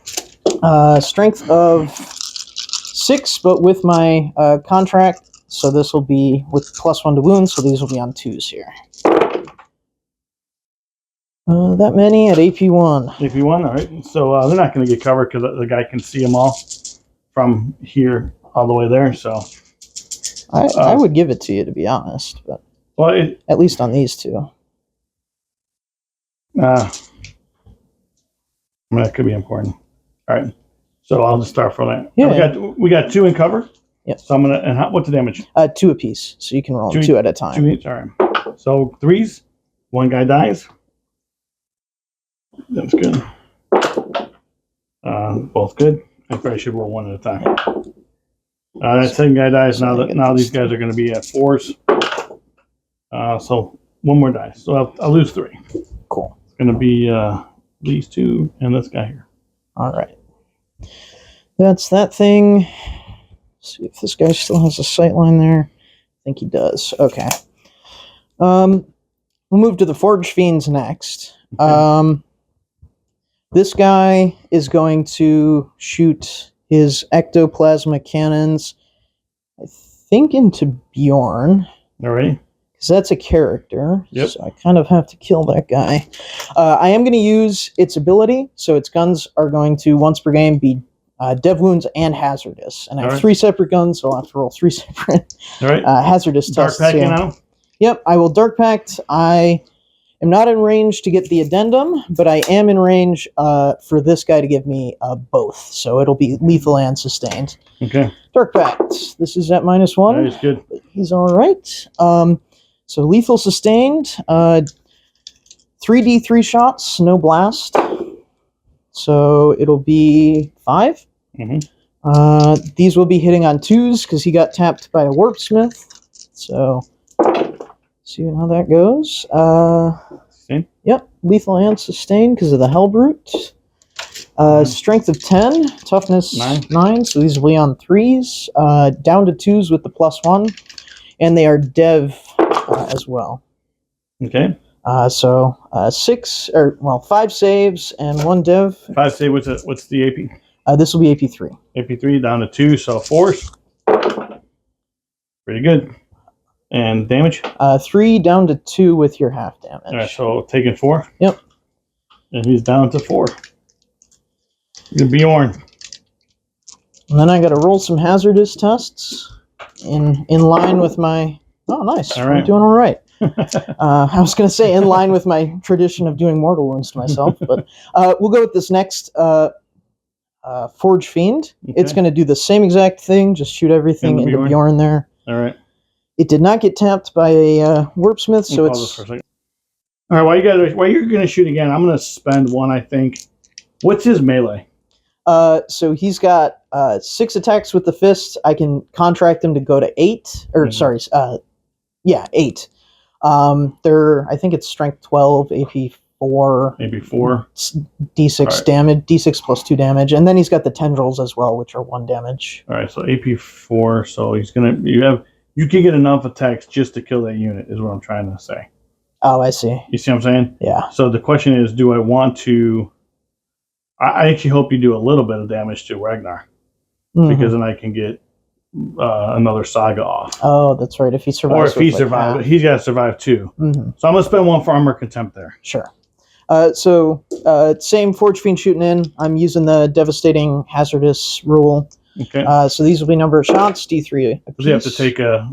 Strength of 6, but with my contract. So this will be with +1 to wounds. So these will be on 2s here. That many at AP1. AP1, all right. So they're not going to get covered because the guy can see them all from here all the way there. So I would give it to you, to be honest, but at least on these 2. That could be important. All right. So I'll just start from that. Yeah. We got 2 in cover. Yep. So I'm gonna what's the damage? 2 apiece. So you can roll 2 at a time. 2 each. All right. So 3s. 1 guy dies. That's good. Both good. I probably should roll 1 at a time. That second guy dies. Now these guys are going to be at 4s. So 1 more die. So I'll lose 3. Cool. It's going to be these 2 and this guy here. All right. That's that thing. Let's see if this guy still has a sight line there. I think he does. Okay. We'll move to the Forge Fiends next. Okay. This guy is going to shoot his ectoplasma cannons, I think, into Bjorn. All right. Because that's a character. Yep. So I kind of have to kill that guy. I am going to use its ability. So its guns are going to, once per game, be dev wounds and hazardous. And I have 3 separate guns, so I'll have to roll 3 separate hazardous tests. Dark Pact now? Yep, I will Dark Pact. I am not in range to get the addendum, but I am in range for this guy to give me both. So it'll be lethal and sustained. Okay. Dark Pact. This is at -1. That is good. He's all right. So lethal sustained. 3d3 shots, no blast. So it'll be 5. Mm-hmm. These will be hitting on 2s because he got tapped by a Warpsmith. So see how that goes. Yep, lethal and sustained because of the Hellbrute. Strength of 10, toughness 9. So these will be on 3s. Down to 2s with the +1, and they are dev as well. Okay. So 5 saves and 1 dev. 5 save. What's the AP? This will be AP3. AP3 down to 2, so 4s. Pretty good. And damage? 3 down to 2 with your half damage. All right, so taking 4. Yep. And he's down to 4. Good Bjorn. And then I got to roll some hazardous tests in line with my. Oh, nice. All right. I'm doing all right. I was going to say in line with my tradition of doing mortal wounds to myself, but we'll go with this next Forge Fiend. Okay. It's going to do the same exact thing, just shoot everything into Bjorn there. All right. It did not get tapped by a Warpsmith, so Pause this for a second. All right, while you're going to shoot again, I'm going to spend one, I think. What's his melee? So he's got 6 attacks with the fist. I can contract him to go to 8. Or, sorry, 8. I think it's strength 12, AP 4. Maybe 4. D6 damage, D6 plus 2 damage. And then he's got the tendrils as well, which are 1 damage. All right, so AP 4. So he's going to... You can get enough attacks just to kill that unit, is what I'm trying to say. Oh, I see. You see what I'm saying? Yeah. So the question is, do I want to... I actually hope you do a little bit of damage to Ragnar. Because then I can get another Saga off. Oh, that's right. If he survives. Or if he survives. He's got to survive too. So I'm going to spend 1 for Armor Contempt there. Sure. Same Forge Fiend shooting in. I'm using the Devastating Hazardous rule. Okay. So these will be number of shots, D3. So you have to take a...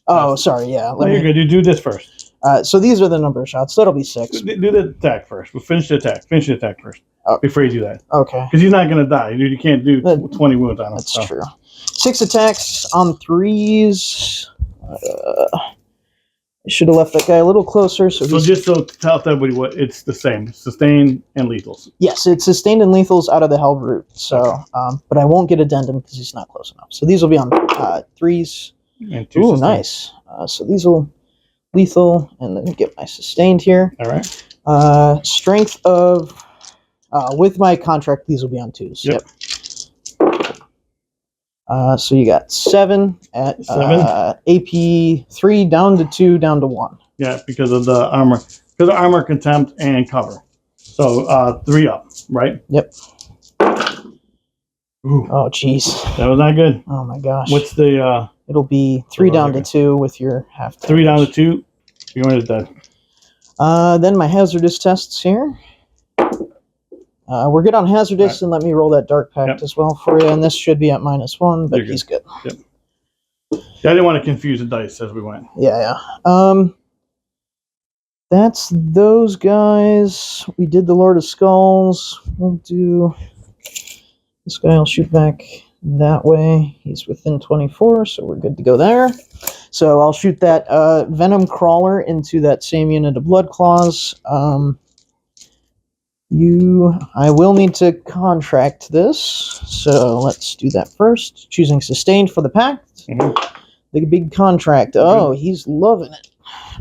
Oh, sorry, yeah. You're good. You do this first. So these are the number of shots. That'll be 6. Do the attack first. We'll finish the attack. Finish the attack first. Before you do that. Okay. Because he's not going to die. You can't do 20 wounds on him. That's true. 6 attacks on 3s. I should have left that guy a little closer. So just to tell everybody what it's the same. Sustained and lethals. Yes, it's sustained and lethals out of the Hell Root. So, but I won't get addendum because he's not close enough. So these will be on 3s. And 2 Ooh, nice. So these will lethal and then get my sustained here. All right. Strength of... with my contract, these will be on 2s. Yep. So you got 7 at AP 3 down to 2 down to 1. Yeah, because of the armor. Because of armor, contempt, and cover. So 3 up, right? Yep. Ooh. Oh, jeez. That was not good. Oh my gosh. What's the? It'll be 3 down to 2 with your half. 3 down to 2. Bjorn is dead. Then my hazardous tests here. We're good on hazardous, and let me roll that dark pact as well for you. And this should be at -1, but he's good. Yep. Yeah, I didn't want to confuse the dice as we went. Yeah. That's those guys. We did the Lord of Skulls. We'll do this guy. I'll shoot back that way. He's within 24, so we're good to go there. So I'll shoot that Venom Crawler into that same unit of Blood Claws. I will need to contract this, so let's do that first. Choosing Sustained for the Pact. The big contract. Oh, he's loving it.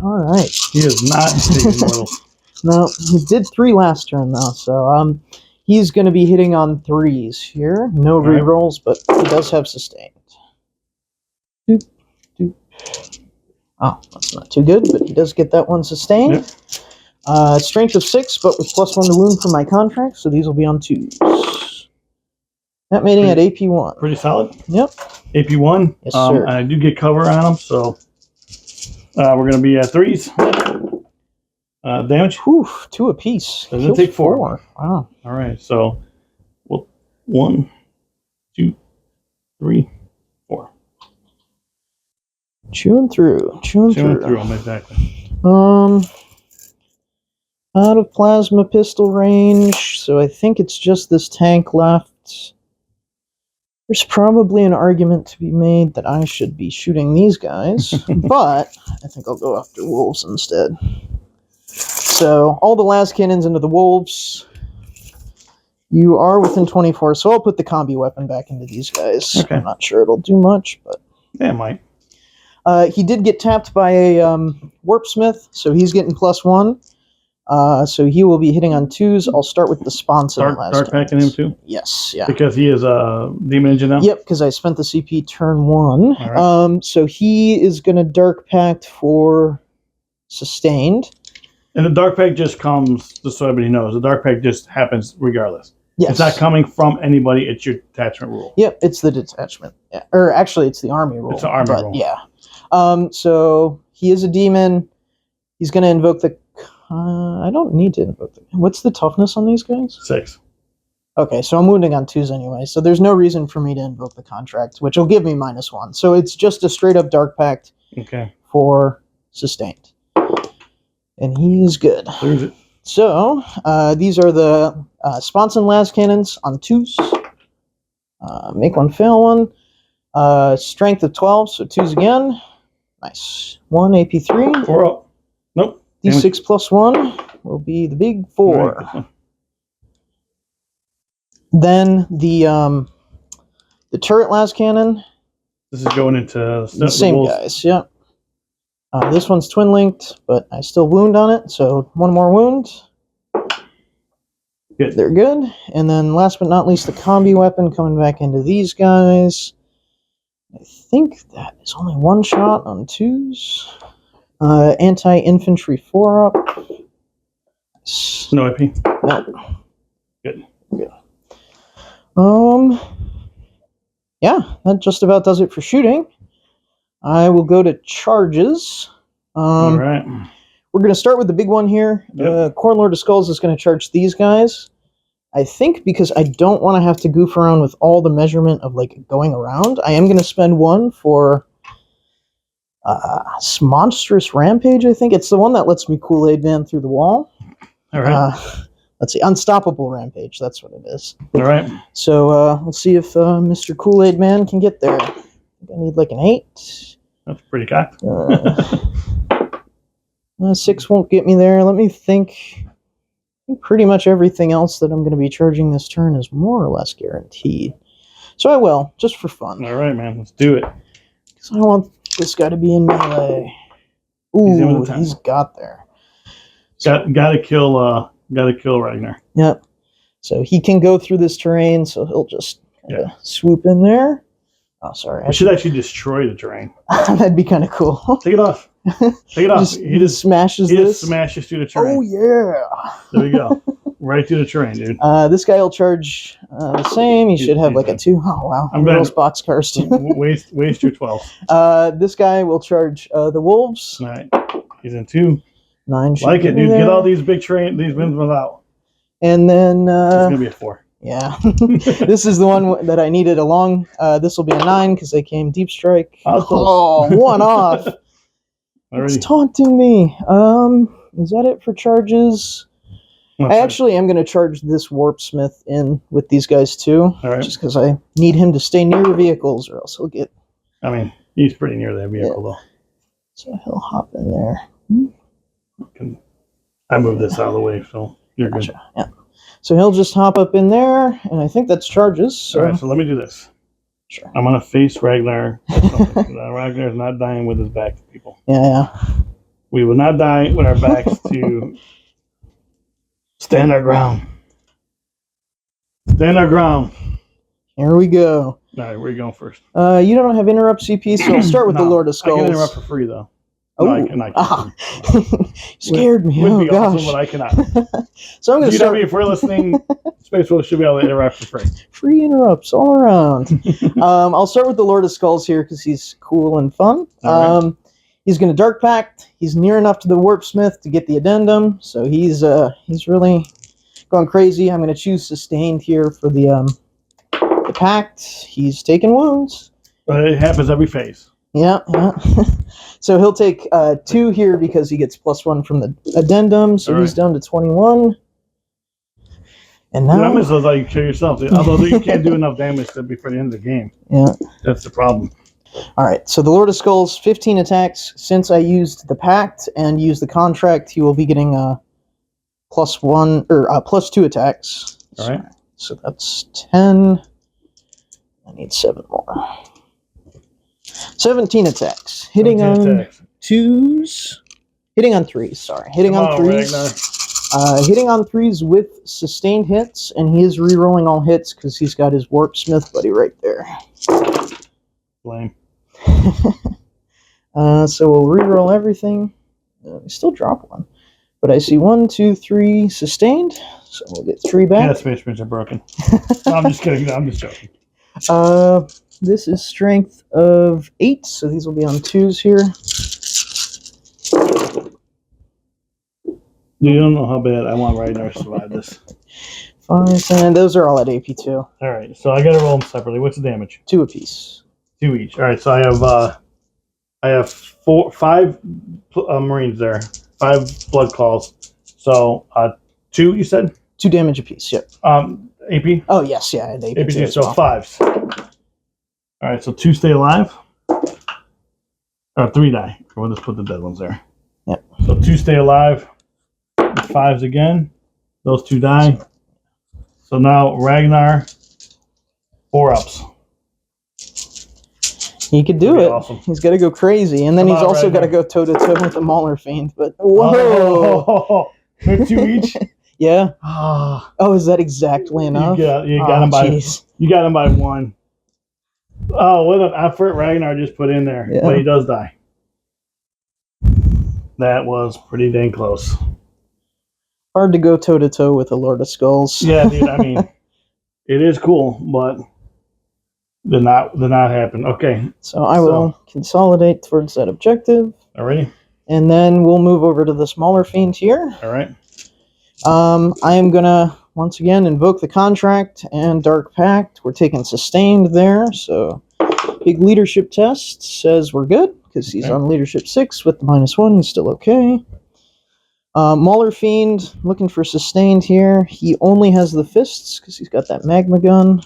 All right. He is not taking mortals. No, he did 3 last turn, though, so he's going to be hitting on 3s here. No rerolls, but he does have Sustained. Doop, doop. Oh, that's not too good, but he does get that one Sustained. Yep. Strength of 6, but with +1 to wound from my contract, so these will be on 2s. That mating at AP 1. Pretty solid. Yep. AP 1. Yes, sir. I do get cover on them, so we're going to be at 3s. Damage? Whew, 2 apiece. Doesn't take 4. Wow. All right, so 1, 2, 3, 4. Chewing through them, exactly. Out of plasma pistol range, so I think it's just this tank left. There's probably an argument to be made that I should be shooting these guys, but I think I'll go after wolves instead. So, all the las cannons into the wolves. You are within 24, so I'll put the combi weapon back into these guys. Okay. I'm not sure it'll do much, but... Yeah, it might. He did get tapped by a Warpsmith, so he's getting +1. So he will be hitting on 2s. I'll start with the sponsor. Dark packing him too? Yes, yeah. Because he is a demon engine now? Yep, because I spent the CP turn 1. All right. So he is going to Dark Pact for Sustained. And the Dark Pact just comes, just so everybody knows, the Dark Pact just happens regardless. Yes. It's not coming from anybody, it's your detachment rule. Yep, it's the detachment. Yeah. Or actually, it's the army rule. It's the army rule. Yeah. So he is a demon. He's going to invoke the... I don't need to invoke the... What's the toughness on these guys? 6. Okay, so I'm wounding on 2s anyway, so there's no reason for me to invoke the contract, which will give me -1. So it's just a straight-up Dark Pact for Sustained. And he's good. There's it. So, these are the Sponson las cannons on 2s. Make one, fail one. Strength of 12, so 2s again. Nice. 1 AP3. 4 up. Nope. D6 plus 1 will be the big 4. Right. Then the turret las cannon. This is going into The same guys, yep. This one's twin linked, but I still wound on it, so 1 more wound. Good. They're good. And then last but not least, the combi weapon coming back into these guys. I think that is only 1 shot on 2s. Anti-infantry 4 up. No IP. No. Good. Good. Yeah, that just about does it for shooting. I will go to charges. All right. We're going to start with the big one here. Yep. Corn Lord of Skulls is going to charge these guys. I think because I don't want to have to goof around with all the measurement of like going around, I am going to spend 1 for Monstrous Rampage, I think. It's the one that lets me Kool-Aid Man through the wall. All right. Let's see, Unstoppable Rampage, that's what it is. All right. So let's see if Mr. Kool-Aid Man can get there. I think I need like an 8. That's pretty cocked. 6 won't get me there. Let me think. I think pretty much everything else that I'm going to be charging this turn is more or less guaranteed. So I will, just for fun. All right, man. Let's do it. Because I don't want this guy to be in melee. Ooh, he's got there. So, Gotta kill Ragnar. Yep. So he can go through this terrain, so he'll just swoop in there. Oh, sorry. I should actually destroy the terrain. That'd be kind of cool. Take it off. Take it off. He just smashes He this. just smashes through the terrain. Oh, yeah. There we go. Right through the terrain, dude. This guy will charge the same. He should have like a 2. Oh, wow. I'm Those boxcars too. waste your 12. This guy will charge the wolves. All right. He's in 2. 9 should Like it, dude. there. Get all these big these wins out. And then... it's going to be a 4. Yeah. This is the one that I needed along. This will be a 9 because they came deep strike. Oh, 1 off. Already. It's taunting me. Is that it for charges? I actually am going to charge this Warp Smith in with these guys too. All right. Just because I need him to stay near vehicles or else he'll get... I mean, he's pretty near that vehicle, though. So he'll hop in there. I moved this out of the way, so you're Gotcha. good. Yeah. So he'll just hop up in there, and I think that's charges. So. All right, so let me do this. Sure. I'm going to face Ragnar. Ragnar's not dying with his back to people. Yeah. We will not die with our backs to stand our ground. Stand our ground. Here we go. All right, where are you going first? You don't have interrupt CP, so I'll start with the Lord of Skulls. I can interrupt for free, though. Oh, no, I cannot. Scared me. Would Oh, be gosh. awesome, but I cannot. So I'm going to start. If we're listening, Space Wolf should be able to interrupt for free. Free interrupts all around. I'll start with the Lord of Skulls here because he's cool and fun. Right. He's going to Dark Pact. He's near enough to the Warp Smith to get the addendum, so he's really going crazy. I'm going to choose Sustained here for the Pact. He's taking wounds. But it happens every phase. Yeah. So he'll take 2 here because he gets +1 from the addendum, so he's down to 21. And now... That might as well you kill yourself. Although you can't do enough damage to be for the end of the game. Yeah. That's the problem. All right, so the Lord of Skulls, 15 attacks. Since I used the Pact and used the Contract, he will be getting +1 or +2 attacks. All right. So that's 10. I need 7 more. 17 attacks. Hitting on 2s. Hitting on 3s, sorry. Hitting on 3s. Hitting on 3s with sustained hits, and he is re-rolling all hits because he's got his Warp Smith buddy right there. Blame. So we'll re-roll everything. We still drop 1. But I see 1, 2, 3 sustained, so we'll get 3 back. Yeah, space bridge are broken. No, I'm just kidding. No, I'm just joking. This is strength of 8, so these will be on 2s here. You don't know how bad I want Ragnar to survive this. 5, 10. Those are all at AP2. All right, so I got to roll them separately. What's the damage? 2 apiece. 2 each. All right, so I have I have five Marines there, 5 blood calls. So 2, you said? 2 damage apiece. Yep. AP. Oh yes, yeah. And AP too, so well. 5s. All right, so 2 stay alive. Or 3 die. We'll just put the dead ones there. Yep. So 2 stay alive. 5s again. Those 2 die. So now Ragnar, 4 ups. He could do it. Awesome. He's got to go crazy, and then he's also got to go toe to toe with the Mauler Fiend. But whoa, With 2 each. Yeah. Oh, is that exactly enough? You got him by 1. Oh, what an effort Ragnar just put in there. Yeah. But he does die. That was pretty dang close. Hard to go toe to toe with a Lord of Skulls. Yeah, dude. I mean, it is cool, but did not happen. Okay. So I will consolidate towards that objective. Alrighty. And then we'll move over to the smaller fiend here. All right. I am gonna once again invoke the contract and Dark Pact. We're taking sustained there, so big leadership test says we're good because he's on leadership 6 with the -1. He's still okay. Mauler Fiend looking for sustained here. He only has the fists because he's got that magma gun.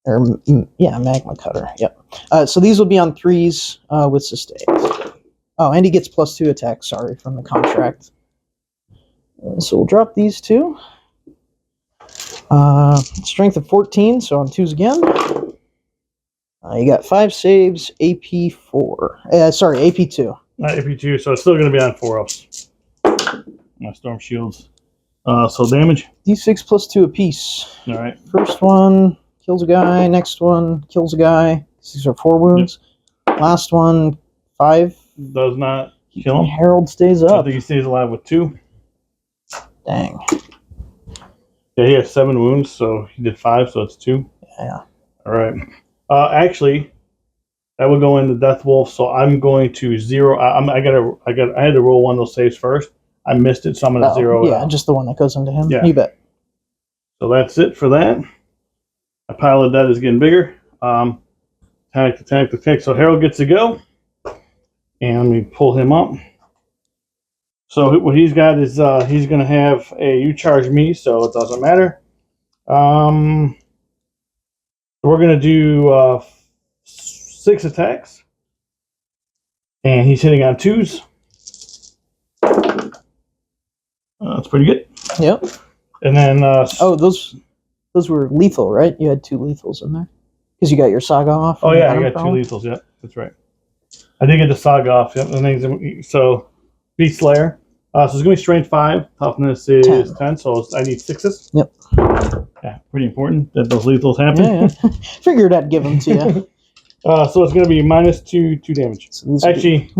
Magma cutter. Yep. So these will be on 3s with sustained. Oh, and he gets +2 attack. Sorry, from the contract. So we'll drop these 2. Strength of 14, so on 2s again. You got 5 saves, AP 4. AP 2. AP 2, so it's still going to be on 4 ups. My storm shields. So damage? D6 +2 apiece. All right. First one kills a guy. Next one kills a guy. These are 4 wounds. Yep. Last one, 5. Does not kill him. Herald stays up. I think he stays alive with 2. Dang. Yeah, he has 7 wounds, so he did 5, so it's 2. Yeah. All right. Actually, that would go into Death Wolf, so I'm going to 0. I had to roll one of those saves first. I missed it, so I'm going to 0 it out. Just the one that goes into him. Yeah. You bet. So that's it for that. My pile of dead is getting bigger. Attack. So Harold gets to go. And let me pull him up. So what he's got is he's going to have you charge me, so it doesn't matter. We're going to do 6 attacks. And he's hitting on 2s. That's pretty good. Yep. And then... those were lethal, right? You had 2 lethals in there? Because you got your Saga off? Oh, yeah, I got 2 lethals, yeah. That's right. I did get the Saga off. Yep. So, Beast Slayer. So it's going to be Strength 5. Toughness is 10, so I need 6s. Yep. Yeah, pretty important that those lethals happen. Yeah. Figured I'd give them to you. So it's going to be -2 damage. So actually,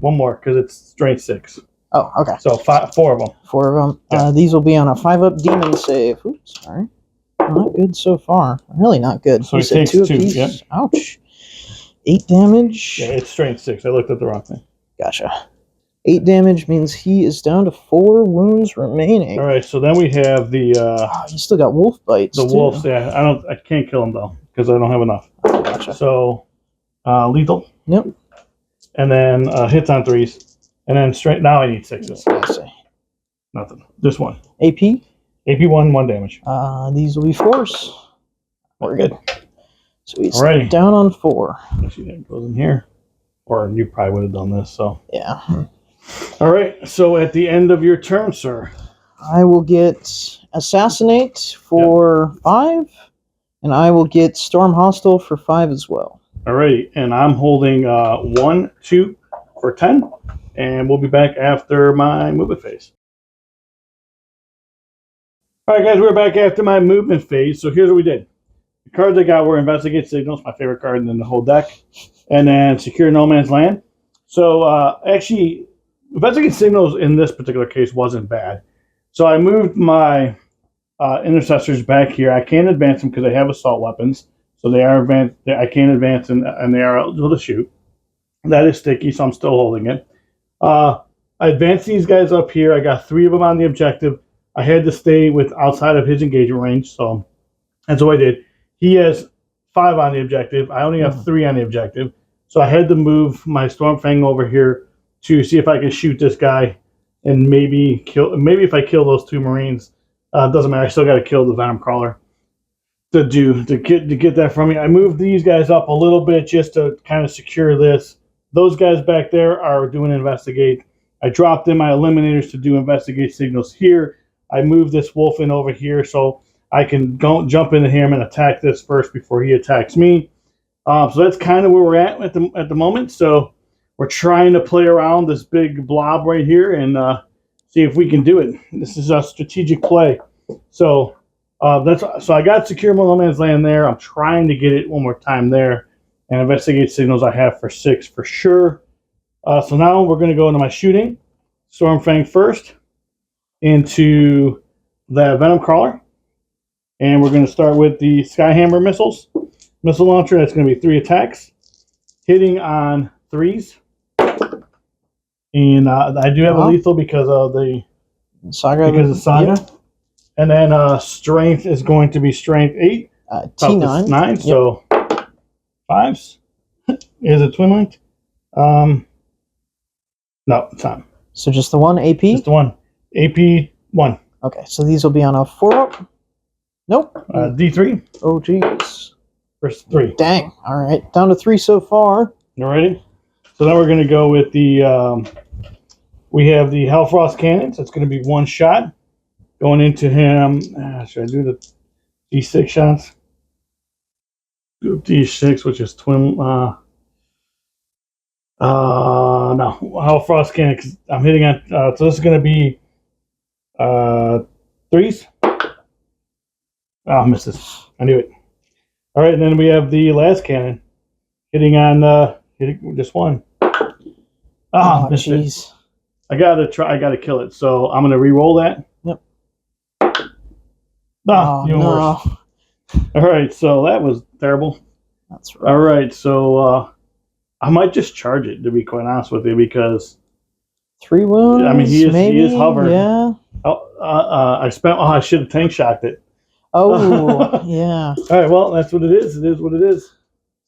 one more, because it's Strength 6. Oh, okay. So 4 of them. 4 of them. Yeah. These will be on a 5-up demon save. Oops, sorry. Not good so far. Really not good. So he takes 2 apiece. Yep. Ouch. 8 damage. Yeah, it's Strength 6. I looked at the wrong thing. Gotcha. 8 damage means he is down to 4 wounds remaining. All right, so then we have the... you still got wolf bites, The wolves, yeah. I can't kill them, though, because I don't have enough. Oh, gotcha. So, lethal. Yep. And then hits on 3s. And then straight... Now I need 6s. I see. Nothing. Just 1. AP? AP 1 damage. These will be 4s. We're good. So he's Alrighty. down on 4. Let's see that goes in here. Or you probably would have done this, so... Yeah. All right, so at the end of your turn, sir. I will get Assassinate for 5, and I will get Storm Hostile for 5 as well. All right, and I'm holding 1, 2 for 10, and we'll be back after my movement phase. All right, guys, we're back after my movement phase, so here's what we did. The cards I got were Investigate Signals, my favorite card in the whole deck, and then Secure No Man's Land. So, actually... Investigate Signals in this particular case wasn't bad. So I moved my intercessors back here. I can't advance them because they have assault weapons. So they are advanced. I can't advance and they are eligible to shoot. That is sticky, so I'm still holding it. I advanced these guys up here. I got 3 of them on the objective. I had to stay with outside of his engagement range, so that's what I did. He has 5 on the objective. I only have 3 on the objective. So I had to move my Stormfang over here to see if I could shoot this guy and maybe kill. Maybe if I kill those 2 Marines, doesn't matter. I still got to kill the Venom Crawler to get that from me. I moved these guys up a little bit just to kind of secure this. Those guys back there are doing investigate. I dropped in my eliminators to do investigate signals here. I moved this wolf in over here so I can go jump into him and attack this first before he attacks me. So that's kind of where we're at the moment. So we're trying to play around this big blob right here and see if we can do it. This is a strategic play. So so I got secure no man's land there. I'm trying to get it one more time there, and investigate signals I have for 6 for sure. So now we're going to go into my shooting. Stormfang first into the Venom Crawler, and we're going to start with the Skyhammer missiles. Missile launcher, that's going to be 3 attacks, hitting on 3s. And I do have a lethal because of the Saga. Yeah. And then strength is going to be strength 8. T9. 9, so 5s. Is it twin linked? No, it's not. So just the one AP? Just the one. AP 1. Okay, so these will be on a 4-up. Nope. D3. Oh, jeez. First 3. Dang. All right. Down to 3 so far. You ready? So then we're going to go with the, we have the Hellfrost cannons. It's going to be 1 shot going into him. Should I do the D6 shots? Do D6, which is twin. No, Hellfrost cannon. Cause I'm hitting on. So this is going to be 3s. Oh, misses. I knew it. All right, and then we have the last cannon hitting on hitting just 1. Oh, jeez. I gotta kill it. So I'm gonna re-roll that. Yep. Even worse. All right, so that was terrible. That's right. All right, so I might just charge it, to be quite honest with you, because 3 wounds. I mean, he is hovering. Yeah. I should have tank shocked it. Oh, yeah. All right, well, that's what it is. It is what it is.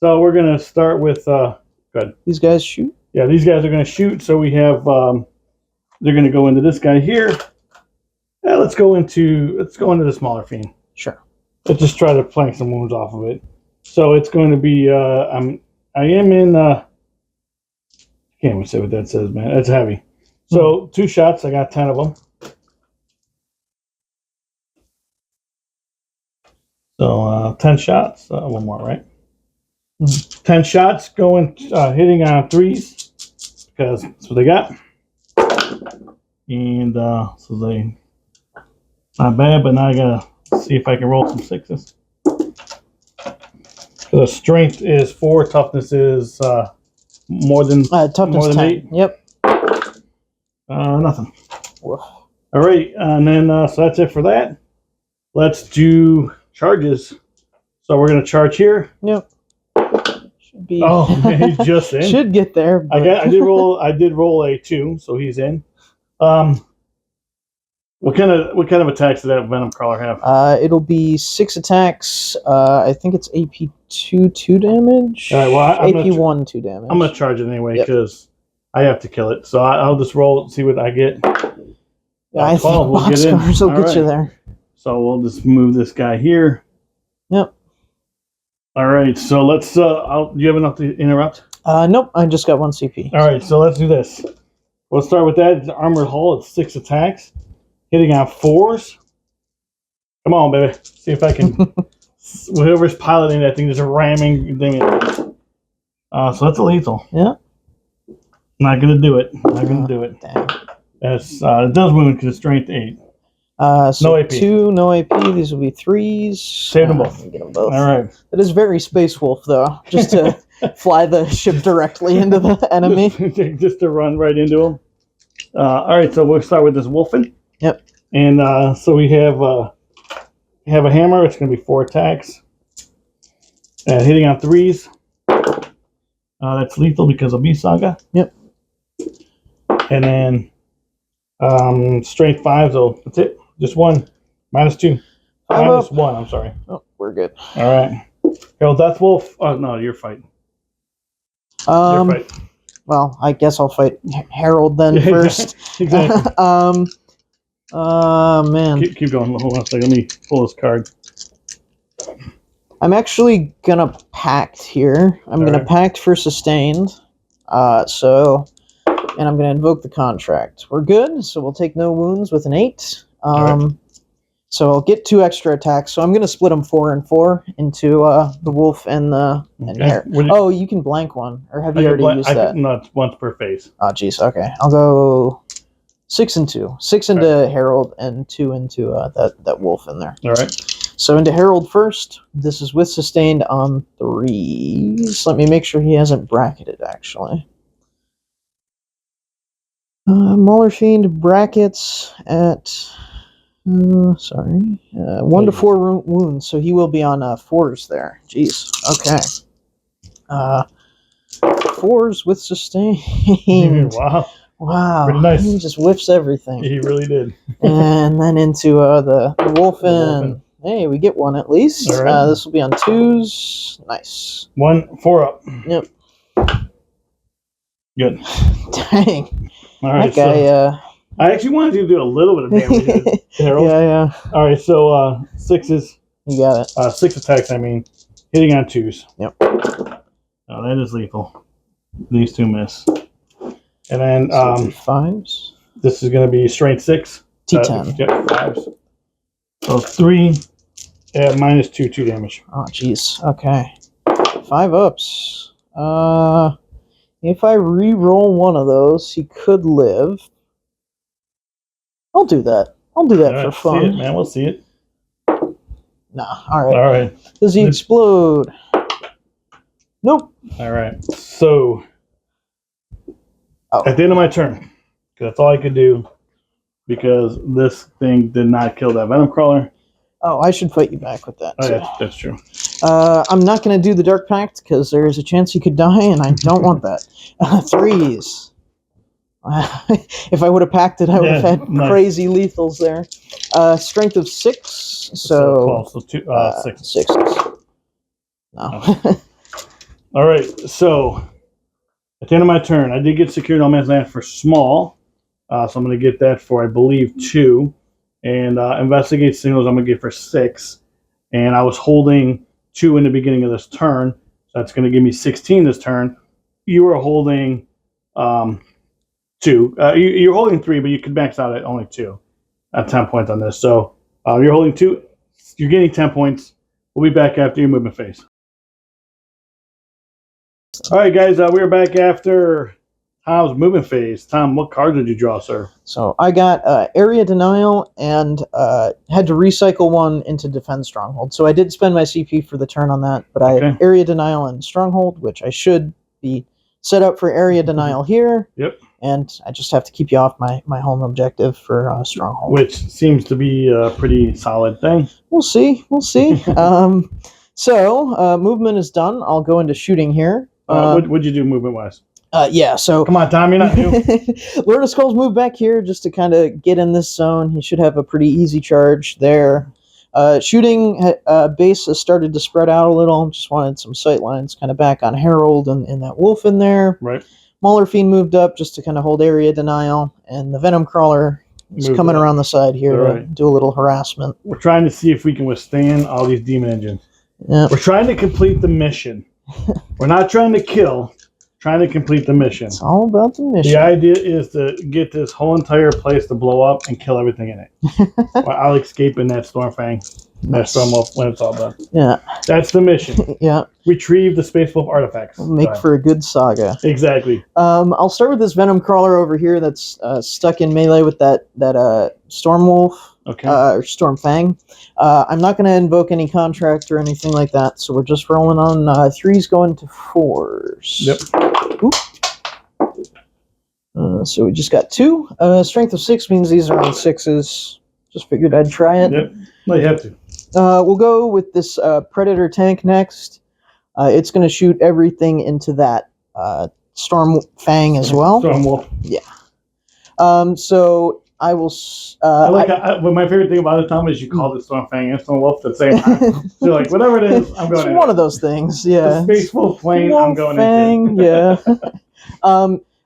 So we're gonna start with good. These guys shoot. Yeah, these guys are gonna shoot. So we have they're gonna go into this guy here. Yeah, let's go into the smaller fiend. Sure. Let's just try to plank some wounds off of it. So it's going to be I am in I can't even say what that says, man. It's heavy. So 2 shots. I got 10 of them. So 10 shots. 1 more, right? 10 shots going hitting on 3s because that's what they got. And so they not bad, but now I gotta see if I can roll some 6s. The strength is 4, toughness is more than toughness 10. 8. Yep. Nothing. Woof. All right, and then so that's it for that. Let's do charges. So we're gonna charge here. Yep. Should be. Oh, he's just in. Should get there. But... I did roll a 2, so he's in. What kind of attacks did that Venom Crawler have? It'll be 6 attacks. I think it's AP 2 damage. All right, well, AP 1 2 damage. I'm gonna charge it anyway because I have to kill it. So I'll just roll and see what I get. Yeah, I think boxcars will get you there. So we'll just move this guy here. Yep. All right, so let's. Do you have enough to interrupt? Nope. I just got 1 CP. All right, so let's do this. We'll start with that. It's armored hull. It's 6 attacks, hitting on 4s. Come on, baby. See if I can. Whoever's piloting that thing is ramming. So that's a lethal. Yeah. Not gonna do it. Not gonna do it. Dang. That's it does wound because it's strength 8. So no AP. 2, no AP. These will be 3s. Save them both. Get them both. All right. It is very Space Wolf, though, just to fly the ship directly into the enemy. Just to run right into them. All right, so we'll start with this Wolfen. Yep. And so we have a hammer. It's going to be 4 attacks. Hitting on 3s. That's lethal because of B-Saga. Yep. And then strength 5, so that's it. Just 1. -2. -1, I'm sorry. Oh, we're good. All right. Harold Deathwolf. Oh, no, you're fighting. Your fight. Well, I guess I'll fight Harold then first. Exactly. Man. Keep going. Hold on a second. Let me pull this card. I'm actually gonna pact here. I'm gonna pact for sustained. And I'm gonna invoke the contract. We're good, so we'll take no wounds with an 8. So I'll get 2 extra attacks. So I'm gonna split them 4 and 4 into the wolf and the hare. Oh, you can blank one, or have you already used that? No, it's once per phase. Oh, jeez. Okay, I'll go 6 and 2. 6 into Harold and 2 into that wolf in there. All right. So into Harold first. This is with sustained on 3s. Let me make sure he hasn't bracketed, actually. Mauler Fiend brackets at... 1 to 4 wounds, so he will be on 4s there. Jeez. Okay. 4s with sustained. Wow. Wow. Pretty nice. He just whiffs everything. He really did. And then into the Wolfen. Hey, we get 1 at least. All right. This will be on 2s. Nice. 1, 4 up. Yep. Good. Dang. All right. That guy, I actually wanted to do a little bit of damage to Harold. Yeah. All right. So 6s. You got it. 6 attacks, I mean. Hitting on 2s. Yep. Oh, that is lethal. These 2 miss. And then 5s. This is going to be strength 6. T10. Yep, 5s. So 3 at -2 damage. Oh, jeez. Okay. 5 ups. If I re-roll one of those, he could live. I'll do that. I'll do that for fun. See it, man. We'll see it. Nah. All right. All right. Does he explode? Nope. All right. So at the end of my turn, because that's all I could do, because this thing did not kill that Venom Crawler. Oh, I should fight you back with that. Oh, yeah, that's true. I'm not going to do the Dark Pact because there's a chance he could die, and I don't want that. 3s. If I would have packed it, I would have had crazy lethals there. Strength of 6, so 6s. No. All right, so at the end of my turn, I did get secured on man's land for small, so I'm going to get that for, I believe, 2. And investigate signals, I'm going to get for 6. And I was holding 2 in the beginning of this turn, so that's going to give me 16 this turn. You were holding 2. You're holding 3, but you could max out at only 2 at 10 points on this. So you're holding 2. You're getting 10 points. We'll be back after your movement phase. All right, guys, we are back after Tom's movement phase. Tom, what card did you draw, sir? So I got Area Denial and had to recycle 1 into Defend Stronghold. So I did spend my CP for the turn on that, but I had Area Denial and Stronghold, which I should be set up for Area Denial here. Yep. And I just have to keep you off my home objective for Stronghold. Which seems to be a pretty solid thing. We'll see. So movement is done. I'll go into shooting here. What'd you do movement-wise? Yeah, so... Come on, Tom, you're not new. Lord of Skulls moved back here just to kind of get in this zone. He should have a pretty easy charge there. Shooting base has started to spread out a little. Just wanted some sight lines kind of back on Harold and that wolf in there. Right. Mauler Fiend moved up just to kind of hold area denial. And the Venom Crawler is coming around the side here to do a little harassment. We're trying to see if we can withstand all these demon engines. Yep. We're trying to complete the mission. We're not trying to kill. Trying to complete the mission. It's all about the mission. The idea is to get this whole entire place to blow up and kill everything in it. While I'll escape in that Stormfang. That Stormwolf when it's all done. Yeah. That's the mission. Yeah. Retrieve the Space Wolf artifacts. Make for a good saga. Exactly. I'll start with this Venom Crawler over here that's stuck in melee with that Stormwolf. Okay. Or Stormfang. I'm not going to invoke any contract or anything like that, so we're just rolling on 3s going to 4s. Yep. So we just got 2. Strength of 6 means these are on 6s. Just figured I'd try it. Yep. No, you have to. We'll go with this Predator tank next. It's going to shoot everything into that Stormfang as well. Stormwolf. Yeah. So I will. But my favorite thing about it, Tom, is you called it Stormfang and Stormwolf at the same time. So you're like, whatever it is, I'm going it's one of those things, yeah. The Space Wolf plane, I'm going into. Yeah.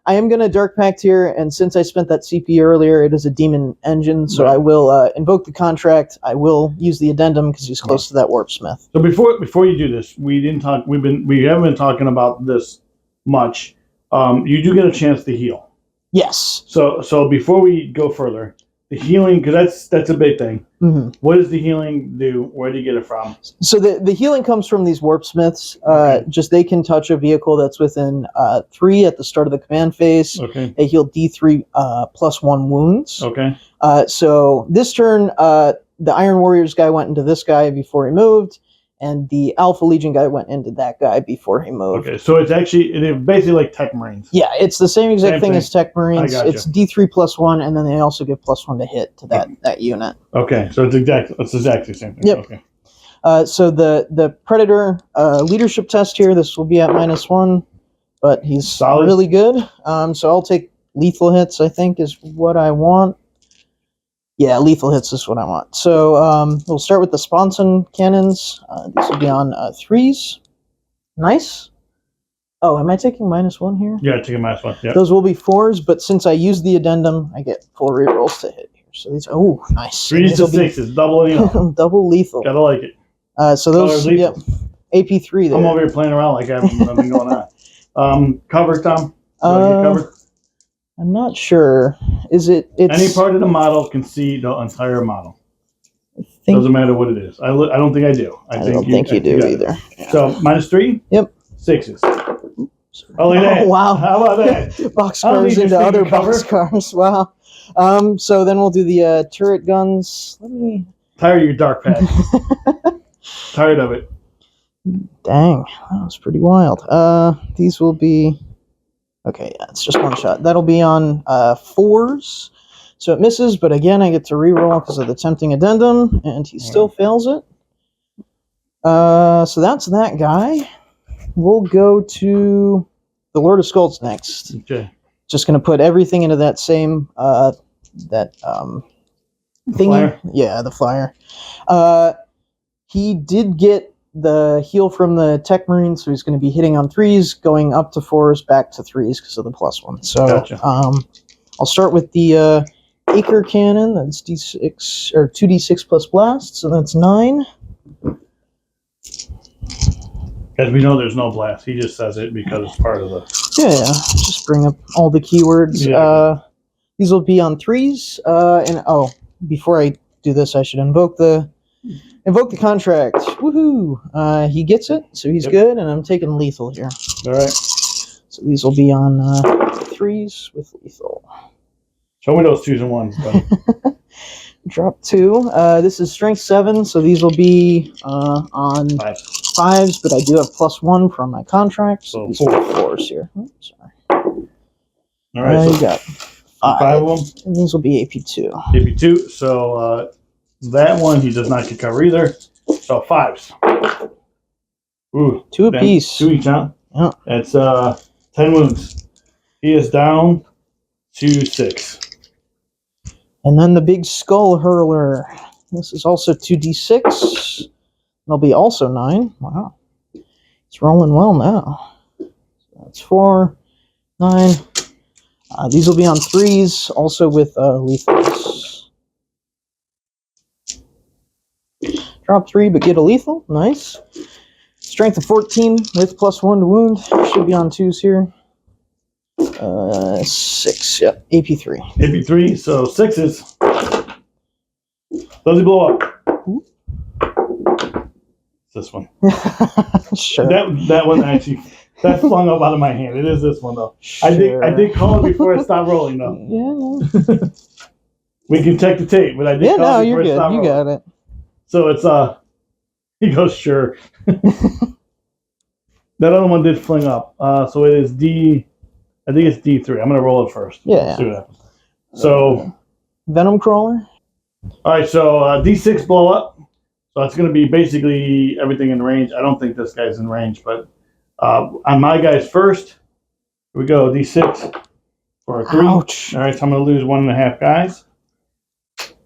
I am going to Dark Pact here, and since I spent that CP earlier, it is a demon engine, so I will invoke the contract. I will use the addendum because he's close to that warp smith. So before you do this, we didn't talk. We haven't been talking about this much. You do get a chance to heal. Yes. So before we go further, the healing, because that's a big thing. Mm-hmm. What does the healing do? Where do you get it from? So the healing comes from these warp smiths. Okay. Just they can touch a vehicle that's within 3 at the start of the command phase. Okay. They heal D3 +1 wounds. Okay. So this turn, the Iron Warriors guy went into this guy before he moved, and the Alpha Legion guy went into that guy before he moved. Okay, so it's basically like Tech Marines. Yeah, it's the same exact thing as Tech Marines. It's D3 +1, and then they also give +1 to hit to that unit. Okay, so it's exactly the same thing. Yep. Okay. So the Predator leadership test here, this will be at -1, but he's solid. Really good. So I'll take lethal hits, I think, is what I want. Yeah, lethal hits is what I want. So we'll start with the Sponson cannons. These will be on 3s. Nice. Oh, am I taking -1 here? Yeah, taking -1. Yeah. Those will be 4s, but since I used the addendum, I get full rerolls to hit here. So these, nice. 3s to 6s, double lethal. Double lethal. Gotta like it. So those, yep, AP3 there. I'm over here playing around like I have nothing going on. Cover, Tom? Do I get covered? I'm not sure. It's any part of the model can see the entire model. Doesn't matter what it is. I don't think I do. I don't think you do either. Yeah. So -3. Yep. 6s. Oh, look at that. Wow. How about that? Boxcars into other boxcars. Wow. So then we'll do the turret guns. Let me. Tired of your dark pack. Tired of it. Dang, that was pretty wild. These will be. Okay, yeah, it's just one shot. That'll be on 4s. So it misses, but again, I get to reroll because of the tempting addendum, and he still fails it. So that's that guy. We'll go to the Lord of Skulls next. Okay. Just going to put everything into that same thingy. Flyer? Yeah, the flyer. He did get the heal from the Tech Marine, so he's going to be hitting on 3s, going up to 4s, back to 3s because of the +1. So gotcha. I'll start with the Acre Cannon. That's D6 or 2d6 plus blast, so that's 9. As we know, there's no blast. He just says it because it's part of the. Yeah. Just bring up all the keywords. Yeah. These will be on 3s. And before I do this, I should invoke the contract. Woohoo! He gets it, so he's good, and I'm taking lethal here. All right. So these will be on 3s with lethal. Show me those 2s and 1s, buddy. Drop 2. This is strength 7, so these will be on 5s, but I do have +1 from my contract, so these are 4s here. Oops, sorry. All right. So you got 5 of them. And these will be AP2. AP2. So that one he does not get cover either. So 5s. Ooh. 2 apiece. 2 each, huh? Yeah. That's 10 wounds. He is down to 6. And then the big skull hurler. This is also 2d6. It'll be also 9. Wow. It's rolling well now. So that's 4, 9. These will be on 3s, also with lethals. Drop 3, but get a lethal. Nice. Strength of 14 with +1 to wound. Should be on 2s here. 6, yep. AP3. AP3, so 6s. Does he blow up? Ooh. It's this one. Sure. That one actually that flung up out of my hand. It is this one though. Sure. I did call it before it stopped rolling though. Yeah. We can check the tape, but I did call it before it stopped rolling. You got it. So it's he goes sure. That other one did fling up. So it is I think it's D3. I'm gonna roll it first. Yeah. See what happens. So Venom Crawler. All right, so D6 blow up. So it's going to be basically everything in range. I don't think this guy's in range, but on my guys first, here we go. D6 for a 3. Ouch. All right, so I'm going to lose 1.5 guys.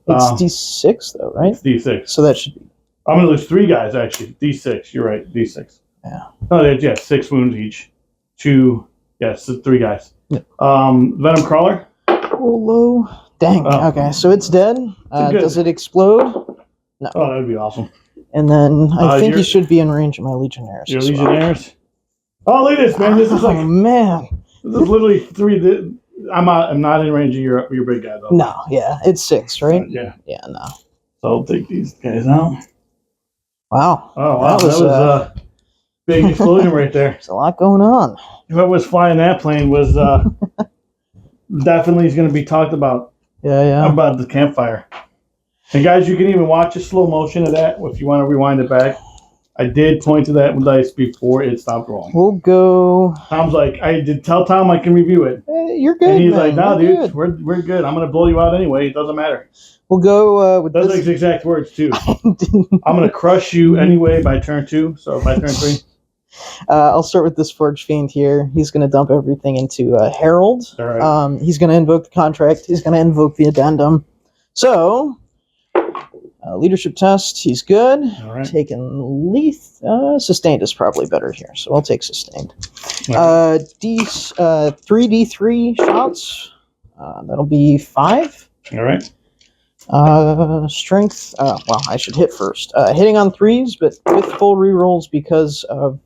It's D6 though, right? It's D6. So that should be. I'm gonna lose 3 guys actually. D6. You're right. D6. Yeah. Oh, yeah, 6 wounds each. 2. Yes, 3 guys. Yep. Venom crawler. Low. Dang. Oh. Okay, so it's dead. Does it explode? No. Oh, that'd be awesome. And then I think you should be in range of my Legionnaires. Your Legionnaires. Oh, look at this, man! This is like. Oh man. This is literally 3. I'm not in range of your big guy though. No. Yeah, it's 6, right? Yeah. Yeah. No. So I'll take these guys out. Wow. Oh wow, that was a big explosion right there. There's a lot going on. Whoever was flying that plane was definitely is going to be talked about. Yeah. About the campfire. And guys, you can even watch a slow motion of that if you want to rewind it back. I did point to that dice before it stopped rolling. We'll go. Tom's like, I did tell Tom I can review it. You're good. And he's man. like, no, You're dude, we're good. I'm going to blow you out anyway. It doesn't matter. We'll go with Those this. are his exact words, too. I'm going to crush you anyway by turn 2. So by turn 3. I'll start with this Forge Fiend here. He's going to dump everything into Herald. All right. He's going to invoke the contract. He's going to invoke the addendum. So, leadership test. He's good. All right. Taking sustained is probably better here. So I'll take sustained. All right. 3d3 shots. That'll be 5. All right. Strength. Well, I should hit first. Hitting on 3s, but with full rerolls because of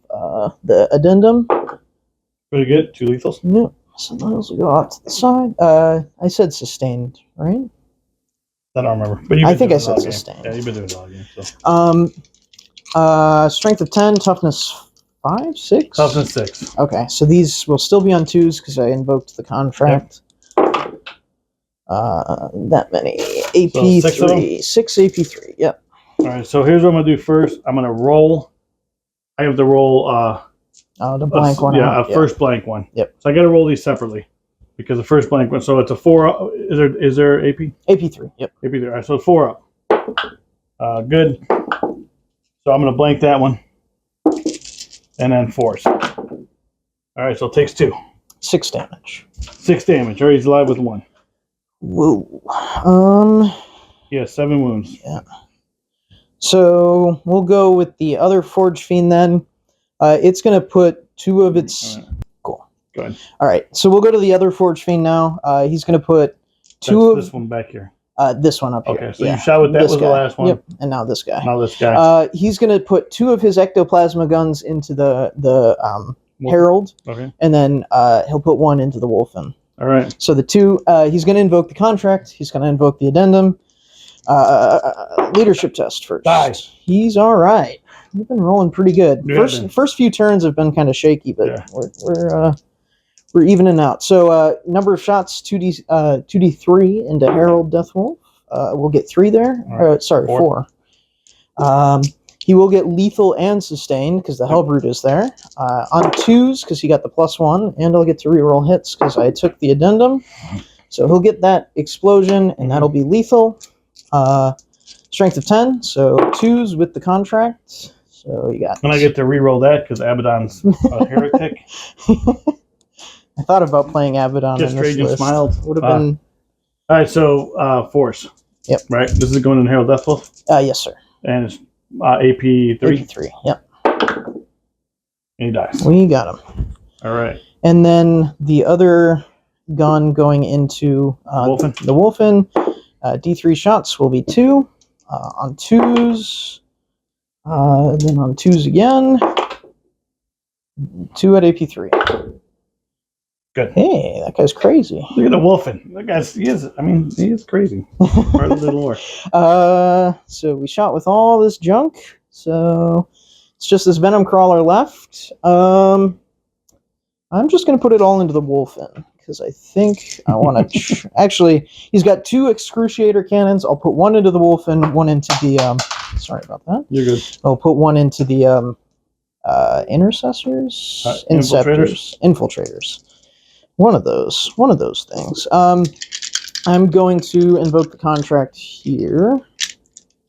the addendum. Pretty good. 2 lethals. Yep. So those will go out to the side. I said sustained, right? I don't remember. But I think I said sustained. Yeah, you've been doing it all game. So. Strength of 10, toughness 5, 6? Toughness 6. Okay, so these will still be on 2s because I invoked the contract. Yep. That many. AP3. So 6 AP3, yep. All right, so here's what I'm going to do first. I'm going to roll. I have to roll the blank one. Yeah, first blank one. Yep. So I got to roll these separately because the first blank one. So it's a 4. Is there AP? AP3. Yep. AP3. All right, so 4 up. Good. So I'm going to blank that one, and then 4s. All right, so it takes 2. 6 damage. 6 damage. All right, he's alive with 1. Whoa. Yeah, 7 wounds. Yeah. So we'll go with the other Forge Fiend then. It's going to put 2 of its. Right. Cool. Go ahead. All right. So we'll go to the other Forge Fiend now. He's going to put 2 of this one back here. This one up here. Okay, so you shot with that was the last one. Yep. And now this guy. Now this guy. He's going to put 2 of his ectoplasma guns into the Herald. Okay. And then he'll put 1 into the Wolfen. All right. So the 2, he's going to invoke the contract. He's going to invoke the addendum. Leadership test first. Nice. He's all right. We've been rolling pretty good. First few turns have been kind of shaky, but we're evening out. So number of shots 2d3 into Herald Deathwolf. We'll get 3 there. Right. 4. He will get lethal and sustained because the Hellbrute is there. On 2s because he got the +1, and I'll get to reroll hits because I took the addendum. So he'll get that explosion, and that'll be lethal. Strength of 10, so 2s with the contract. So you got. And I get to reroll that because Abaddon's a heretic. I thought about playing Abaddon. Just straight and smiled. Would have been. All right, so force. Yep. Right. This is going in Herald Deathwolf. Yes, sir. And it's AP3. AP3. Yep. And he dies. We got him. All right. And then the other gun going into the Wolfen. D3 shots will be 2 on 2s. Then on 2s again. 2 at AP3. Good. Hey, that guy's crazy. Look at the Wolfen. That guy's he is crazy. Part of the lore. So we shot with all this junk. So it's just this Venom Crawler left. I'm just gonna put it all into the Wolfen because I think I want to. Actually, he's got 2 Excruciator cannons. I'll put 1 into the Wolfen, 1 into the. Sorry about that. You're good. I'll put 1 into the Intercessors, Infiltrators. One of those things. I'm going to invoke the contract here.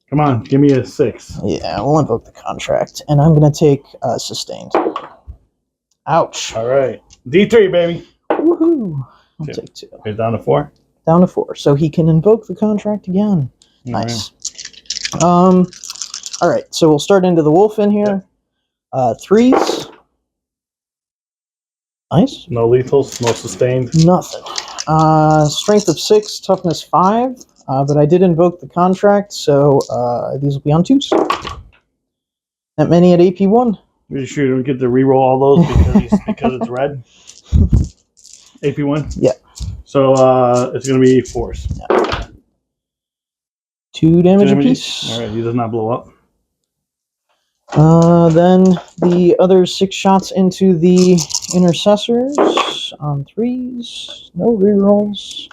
Come on, give me a 6. Yeah, we'll invoke the contract, and I'm going to take sustained. Ouch. All right. D3, baby. Woohoo. I'll take 2. Okay, down to 4? Down to 4. So he can invoke the contract again. Nice. All right, so we'll start into the wolf in here. 3s. Nice. No lethals, no sustained. Nothing. Strength of 6, toughness 5. But I did invoke the contract, so these will be on 2s. That many at AP 1. Are you sure you don't get to reroll all those because it's red? AP 1? Yeah. So it's going to be 4s. Yeah. 2 damage apiece. All right, he does not blow up. Then the other 6 shots into the intercessors on 3s. No rerolls.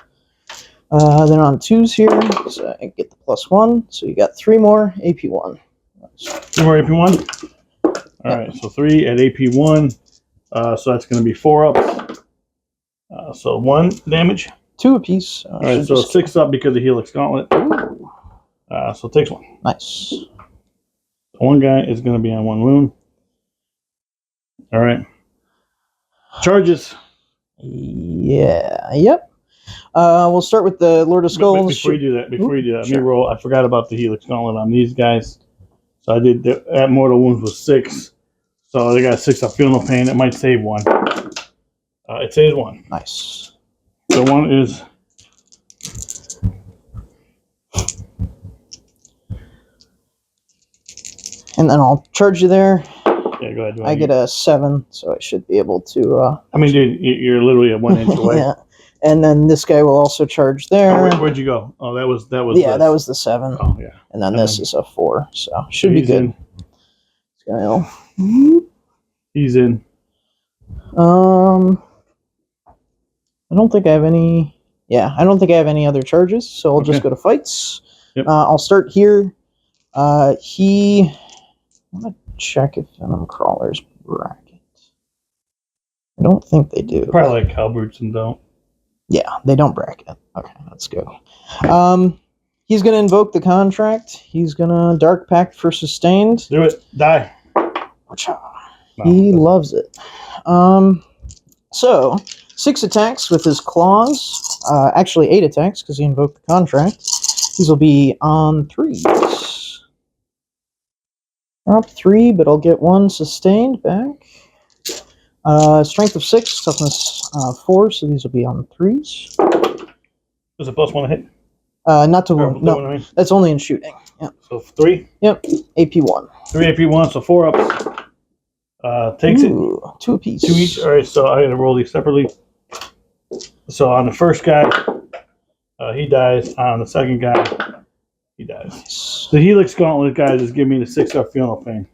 Then on 2s here, so I get the +1. So you got 3 more AP 1. 3 more AP 1? All right, so 3 at AP 1. So that's going to be 4 ups. So 1 damage. 2 apiece. All right, so 6 up because of Helix Gauntlet. So it takes 1. Nice. One guy is going to be on 1 wound. All right. Charges. Yeah. Yep. We'll start with the Lord of Skulls. Before you do that, sure. let me roll. I forgot about the Helix Gauntlet on these guys. So I did at mortal wounds was 6. So they got 6 up. Feel no pain. It might save 1. It saves 1. Nice. So 1 is. And then I'll charge you there. Yeah, go ahead. I get a 7, so I should be able to. I mean, dude, you're literally at 1 inch away. Yeah. And then this guy will also charge there. Oh, where'd you go? Oh, that was. Yeah, this. that was the 7. Oh, yeah. And then this is a 4, so should be good. In. This guy will. He's in. I don't think I have any. Yeah, I don't think I have any other charges, so I'll just go to fights. Yep. I'll start here. I'm gonna check if Venom Crawlers bracket. I don't think they do. Probably like Halberts and don't. Yeah, they don't bracket. Okay, let's go. He's gonna invoke the contract. He's gonna Dark Pact for sustained. Do it. Die. No, he loves it. So 6 attacks with his claws. Actually 8 attacks because he invoked the contract. These will be on 3s. Up 3, but I'll get 1 sustained back. Strength of 6, toughness 4, so these will be on 3s. Is it +1 to hit? Not to wound. No, that's only in shooting. Yeah. So 3? Yep. AP 1. 3 AP 1, so 4 ups. Takes it. 2 apiece. 2 each. All right, so I got to roll these separately. So on the first guy, he dies. On the second guy, he dies. Nice. The Helix Gauntlet guy just give me the 6-up Feel No Pain.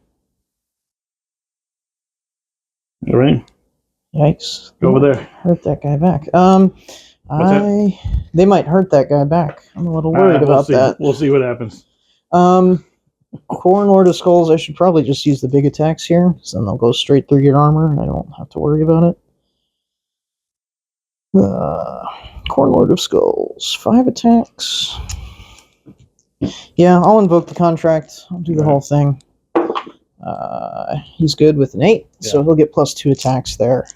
You ready? Yikes. Go over there. Hurt that guy back. They might hurt that guy back. I'm a little worried about that. We'll see what happens. Core and Lord of Skulls, I should probably just use the big attacks here, so then they'll go straight through your armor. I don't have to worry about it. Core and Lord of Skulls, 5 attacks. Yeah, I'll invoke the contract. I'll do the whole thing. He's good with an 8, so he'll get +2 attacks there.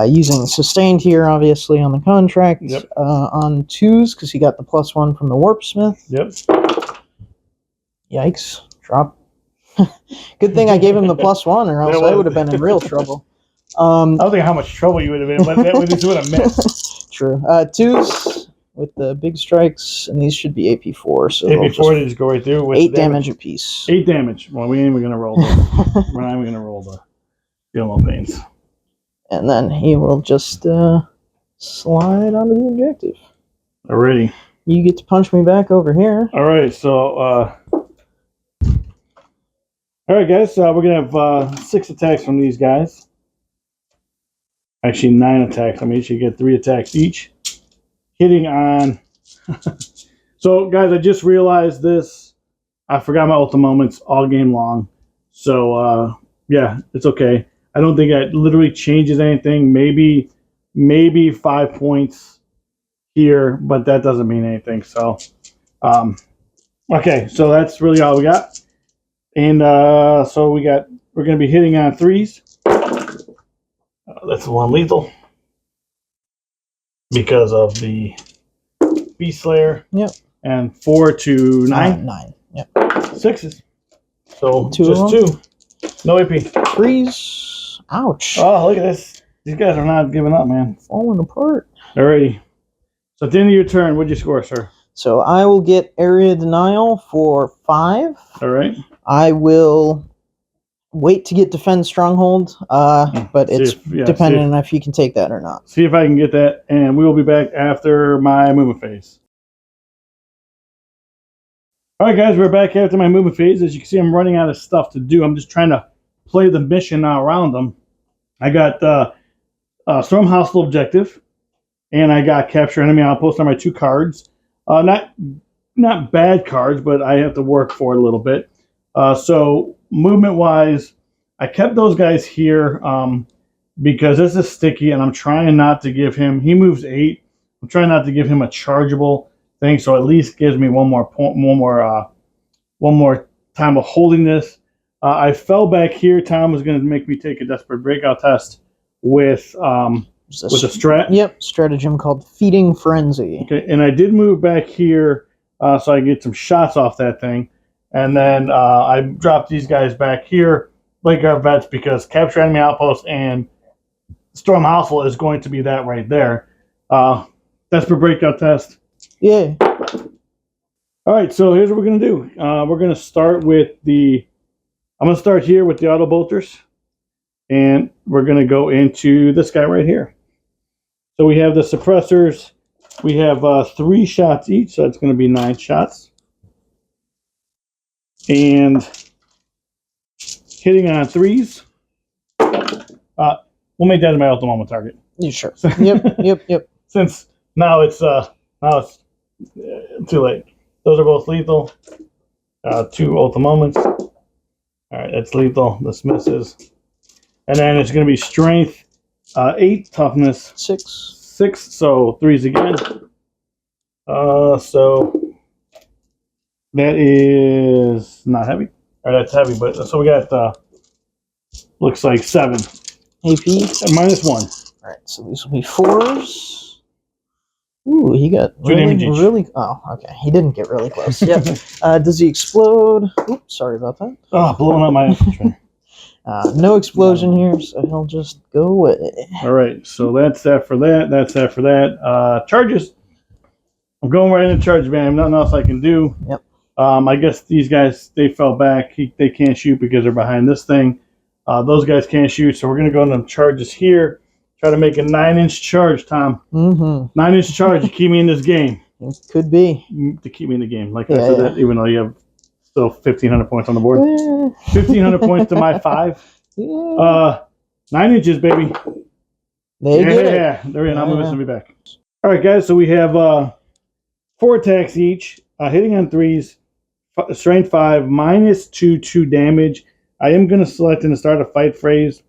Using sustained here, obviously, on the contract. Yep. On 2s, because he got the +1 from the Warpsmith. Yep. Yikes. Drop. Good thing I gave him the +1, or else I would have been in real trouble. I don't think how much trouble you would have been, but that would have missed. True. 2s with the big strikes, and these should be AP4. So AP4, they just go right through. With 8 damage apiece. 8 damage. Well, we ain't even going to roll the. We're not even going to roll the Feel No Pains. And then he will just slide onto the objective. Alrighty. You get to punch me back over here. All right, so all right, guys. We're gonna have 6 attacks from these guys. Actually, 9 attacks. I mean, you should get 3 attacks each. Hitting on. So, guys, I just realized this. I forgot my ultimate moments all game long. So, yeah, it's okay. I don't think it literally changes anything. Maybe 5 points here, but that doesn't mean anything. So, okay, so that's really all we got. And so we're going to be hitting on 3s. That's 1 lethal because of the Beast Slayer. Yep. and 4 to 9. 9. Yep. 6s. So Two just of 2. No AP. 3s. Ouch. Oh, look at this. These guys are not giving up, man. Falling apart. Alrighty. So at the end of your turn, what'd you score, sir? So I will get area denial for 5. All right. I will wait to get defend stronghold, but it's dependent on if you can take that or not. See if I can get that, and we will be back after my movement phase. All right, guys, we're back after my movement phase. As you can see, I'm running out of stuff to do. I'm just trying to play the mission now around them. I got Storm Hostile Objective, and I got Capture Enemy Outpost on my 2 cards. Not bad cards, but I have to work for it a little bit. So movement-wise, I kept those guys here because this is sticky, and I'm trying not to give him. He moves 8. I'm trying not to give him a chargeable thing, so at least gives me one more time of holding this. I fell back here. Tom was going to make me take a desperate breakout test with a strat. Yep, stratagem called Feeding Frenzy. Okay, and I did move back here so I can get some shots off that thing. And then I dropped these guys back here, like our vets, because Capture Enemy Outpost and Storm Hostile is going to be that right there. Desperate breakout test. Yeah. All right, so here's what we're going to do. We're going to start with I'm going to start here with the auto bolters. And we're going to go into this guy right here. So we have the suppressors. We have 3 shots each, so it's going to be 9 shots. And hitting on 3s. We'll make that my ultimate target. You sure? Yep. Since now it's too late. Those are both lethal. 2 ultimates. All right, that's lethal. This misses. And then it's going to be strength 8, toughness 6, so 3s again. So that is not heavy. Or that's heavy, but so we got looks like 7 AP minus 1. All right, so these will be 4s. Ooh, he got really. Oh, okay. He didn't get really close. Yep. Does he explode? Oops, sorry about that. Oh, blowing up my infantry. No explosion here, so he'll just go away. All right, so that's that for that. That's that for that. Charges. I'm going right into charge, man. Nothing else I can do. Yep. I guess these guys, they fell back. They can't shoot because they're behind this thing. Those guys can't shoot, so we're going to go into charges here. Try to make a 9-inch charge, Tom. 9-inch charge to keep me in this game. It could be. To keep me in the game. Like I said that, even though you have still 1,500 points on the board. 1,500 points to my 5. 9 inches, baby. They get it. Yeah, they're in. I'm going to be back. All right, guys, so we have 4 attacks each. Hitting on 3s. Strength 5, minus 2 damage. I am going to select in the start of fight phase,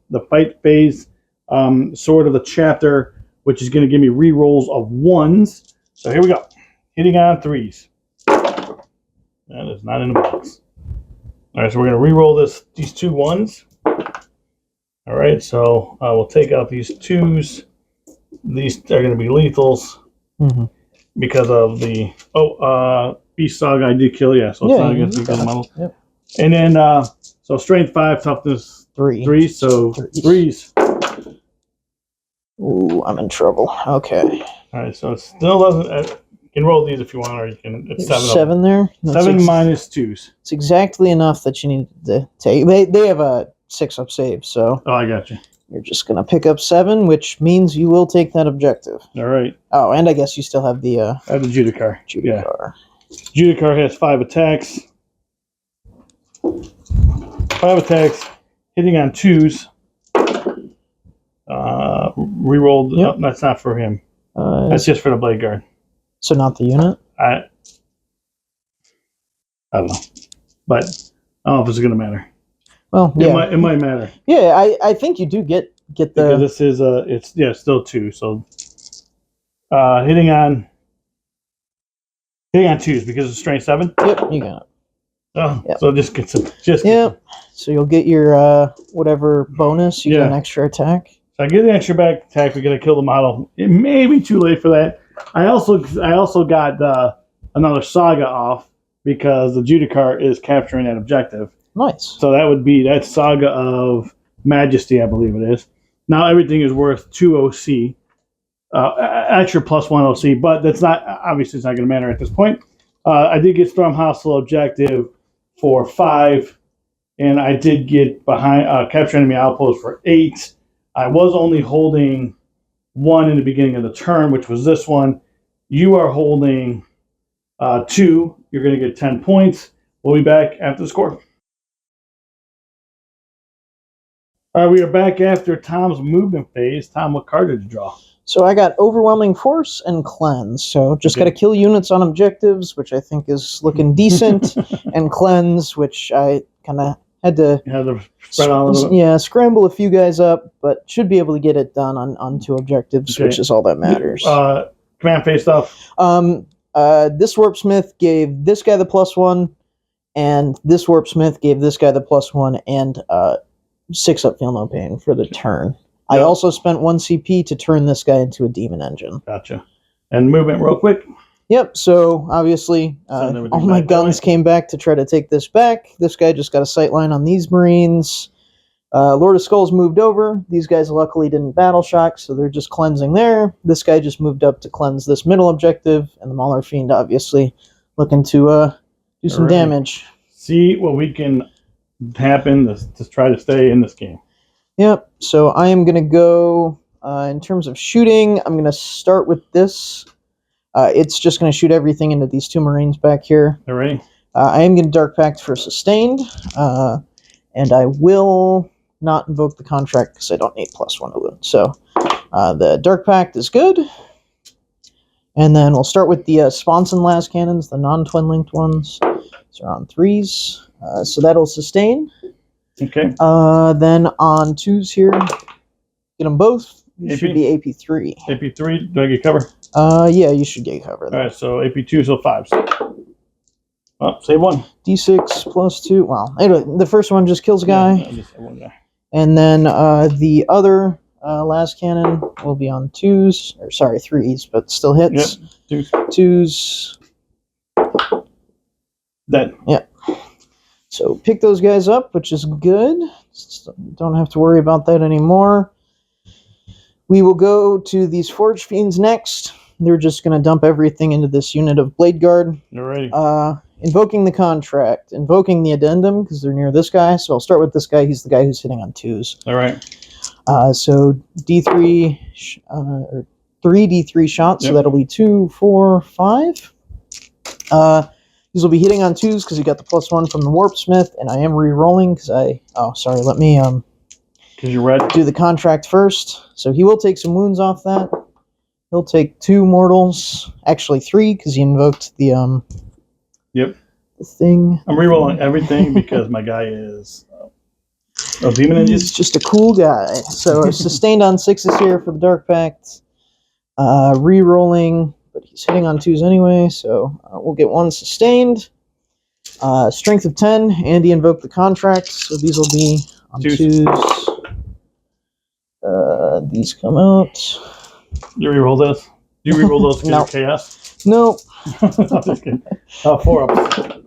sort of the chapter, which is going to give me re-rolls of 1s. So here we go. Hitting on 3s. That is not in the box. All right, so we're going to re-roll these 2 1s. All right, so we'll take out these 2s. These are going to be lethals because of the Beast Saga I did kill. Yeah, so it's not against the models. Yep. And then so strength 5, toughness 3. So 3s. Ooh, I'm in trouble. Okay. All right, so it still doesn't. You can roll these if you want, or you can. It's 7 there. 7 minus 2s. It's exactly enough that you need to take. They have a 6-up save, so. Oh, I got you. You're just gonna pick up 7, which means you will take that objective. All right. Oh, and I guess you still have the. I have the Judicar. Yeah. Judicar has 5 attacks. 5 attacks, hitting on 2s. Rerolled. Yep. No, that's not for him. That's just for the blade guard. So not the unit? I don't know. But I don't know if it's going to matter. Well, yeah. It might matter. Yeah, I think you do get the... Because this is, it's still 2. So hitting on 2s because it's strength 7? Yep, you got it. Oh, yep. So just get some. So you'll get your whatever bonus. You get an extra attack. So I get an extra back attack. We're gonna kill the model. It may be too late for that. I also got another Saga off because the Judicar is capturing that objective. Nice. So that would be that Saga of Majesty, I believe it is. Now everything is worth 2 OC, extra plus 1 OC, but that's not, obviously it's not going to matter at this point. I did get Storm Hostile objective for 5, and I did get behind Capture Enemy Outpost for 8. I was only holding 1 in the beginning of the turn, which was this one. You are holding 2. You're going to get 10 points. We'll be back after the score. All right, we are back after Tom's movement phase. Tom, what card did you draw? So I got Overwhelming Force and Cleanse. So just got to kill units on objectives, which I think is looking decent, and Cleanse, which I kind of had to spread out a little bit. Scramble a few guys up, but should be able to get it done on 2 objectives, which is all that matters. Command phase stuff. This Warpsmith gave this guy the +1, and this Warpsmith gave this guy the +1, and 6 up Feel No Pain for the turn. Yep. I also spent 1 CP to turn this guy into a demon engine. Gotcha. And movement real quick. Yep, so obviously all my guns came back to try to take this back. This guy just got a sightline on these Marines. Lord of Skulls moved over. These guys luckily didn't battle shock, so they're just cleansing there. This guy just moved up to cleanse this middle objective, and the Mauler Fiend obviously looking to do some damage. See what we can happen to try to stay in this game. Yep, so I am going to go, in terms of shooting, I'm going to start with this. It's just going to shoot everything into these 2 Marines back here. All right. I am going to Dark Pact for Sustained, and I will not invoke the contract because I don't need +1 to wound. So the Dark Pact is good. And then we'll start with the Sponson Las Cannons, the non-twin linked ones. These are on 3s. So that'll sustain. Okay. Then on 2s here, get them both. These should be AP3. AP3, do I get cover? Yeah, you should get cover. All right, so AP2, so 5s. Oh, save 1. D6 +2. Well, anyway, the first one just kills a guy. Yeah, just have 1 guy. And then the other last cannon will be on 2s, or sorry, 3s, but still hits. Yep, 2s. Dead. Yeah. So pick those guys up, which is good. Don't have to worry about that anymore. We will go to these Forge Fiends next. They're just going to dump everything into this unit of Blade Guard. Alrighty. Invoking the contract, invoking the addendum, because they're near this guy. So I'll start with this guy. He's the guy who's hitting on 2s. All right. So D3, or 3 D3 shots. Yep. So that'll be 2, 4, 5. These will be hitting on 2s because you got the +1 from the Warpsmith, and I am re-rolling because let me because you're red. Do the contract first. So he will take some wounds off that. He'll take 2 mortals, actually 3 because he invoked the Yep. The thing. I'm re-rolling everything because my guy is demon engine. He's just a cool guy. So sustained on 6s here for the Dark Pact. Re-rolling. But he's hitting on 2s anyway, so we'll get 1 sustained. Strength of 10, and he invoked the contract, so these will be on 2s. These come out. You re-roll this? You re-roll those to get chaos? No. I'm just kidding. 4 up.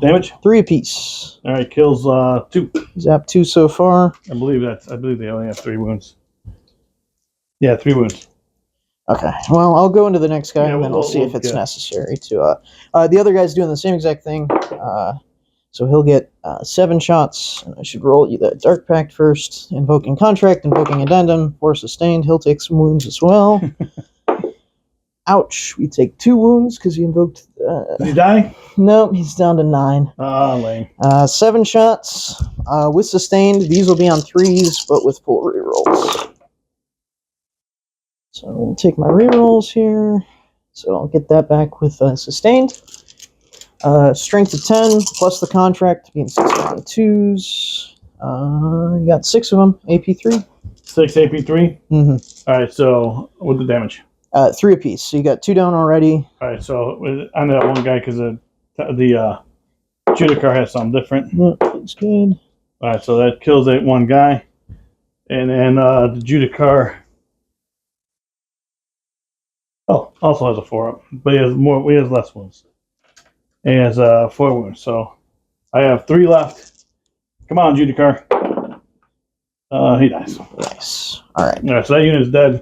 Damage? 3 apiece. All right, kills 2. Zap 2 so far. I believe they only have 3 wounds. Yeah, 3 wounds. Okay, well, I'll go into the next guy, and then we'll see if it's necessary to... the other guy's doing the same exact thing, so he'll get 7 shots, and I should roll you the Dark Pact first, invoking contract, invoking addendum, 4 sustained, he'll take some wounds as well. Ouch, we take 2 wounds, because he invoked... Did he die? No, he's down to 9. Lame. 7 shots, with sustained, these will be on 3s, but with full rerolls. So we'll take my rerolls here. So I'll get that back with sustained. Strength of 10 plus the contract being 6 on 2s. You got 6 of them. AP3. 6 AP3? Mm-hmm. All right, so what's the damage? 3 apiece. So you got 2 down already. All right, so I know that one guy because the Judicar has something different. Yep, that's good. All right, so that kills that one guy. And then the Judicar Oh, also has a 4-up, but he has more. He has less wounds. He has 4 wounds. So I have 3 left. Come on, Judicar. He dies. Nice. All right. All right, so that unit is dead.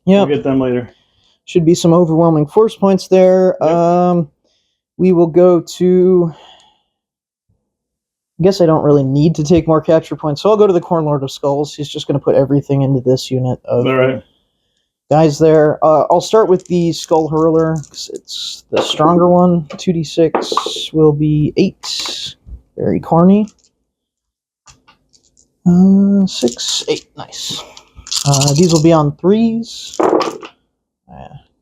Yep. We'll get them later. Should be some overwhelming force points there. Yep. We will go to. I guess I don't really need to take more capture points, so I'll go to the Corn Lord of Skulls. He's just going to put everything into this unit of All right. guys there. I'll start with the Skull Hurler, because it's the stronger one. 2d6 will be 8. Very corny. 6, 8. Nice. These will be on 3s.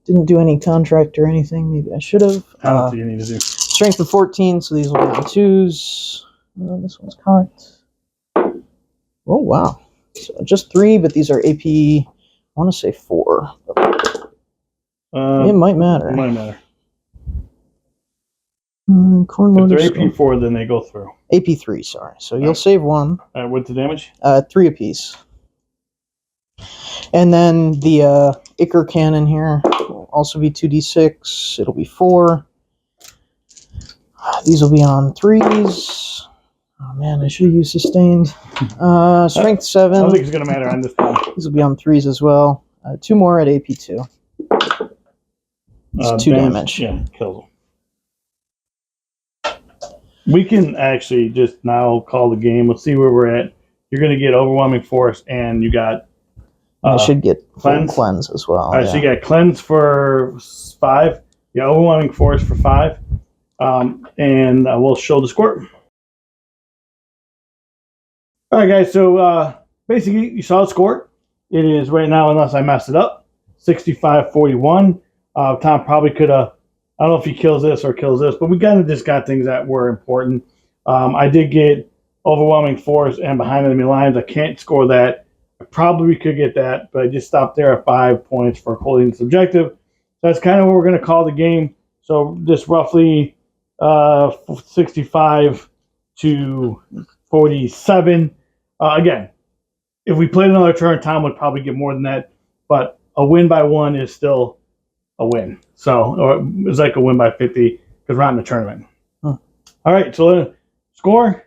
Didn't do any contract or anything. Maybe I should have. I don't think you need to do. Strength of 14, so these will be on 2s. This one's cocked. Oh, wow. So just 3, but these are AP, I want to say 4. It might matter. It might matter. If they're AP4, then they go through. AP3, sorry. So you'll save 1. What's the damage? 3 apiece. And then the Ichor Cannon here will also be 2d6. It'll be 4. These will be on 3s. Oh man, I should have used Sustained. Strength 7. I don't think it's going to matter on this one. These will be on 3s as well. 2 more at AP2. It's 2 damage. Yeah, kills them. We can actually just now call the game. Let's see where we're at. You're going to get Overwhelming Force, and you got... I should get cleanse as well. All right, so you got Cleanse for 5. You got Overwhelming Force for 5. And we'll show the score. All right, guys, so basically you saw the score. It is right now, unless I messed it up, 65-41. Tom probably could have, I don't know if he kills this or kills this, but we kind of just got things that were important. I did get Overwhelming Force and Behind Enemy Lines. I can't score that. I probably could get that, but I just stopped there at 5 points for holding this objective. So that's kind of what we're going to call the game. So just roughly 65 to 47. Again, if we played another turn, Tom would probably get more than that. But a win by 1 is still a win. So or it's like a win by 50 because we're not in the tournament. Huh. All right, so score.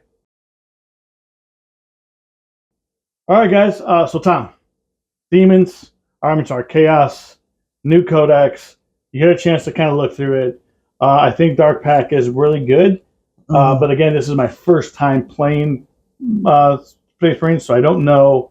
All right, guys. So Tom, Demons, Chaos, new Codex. You get a chance to kind of look through it. I think Dark Pack is really good. But again, this is my first time playing Space Marines, so I don't know,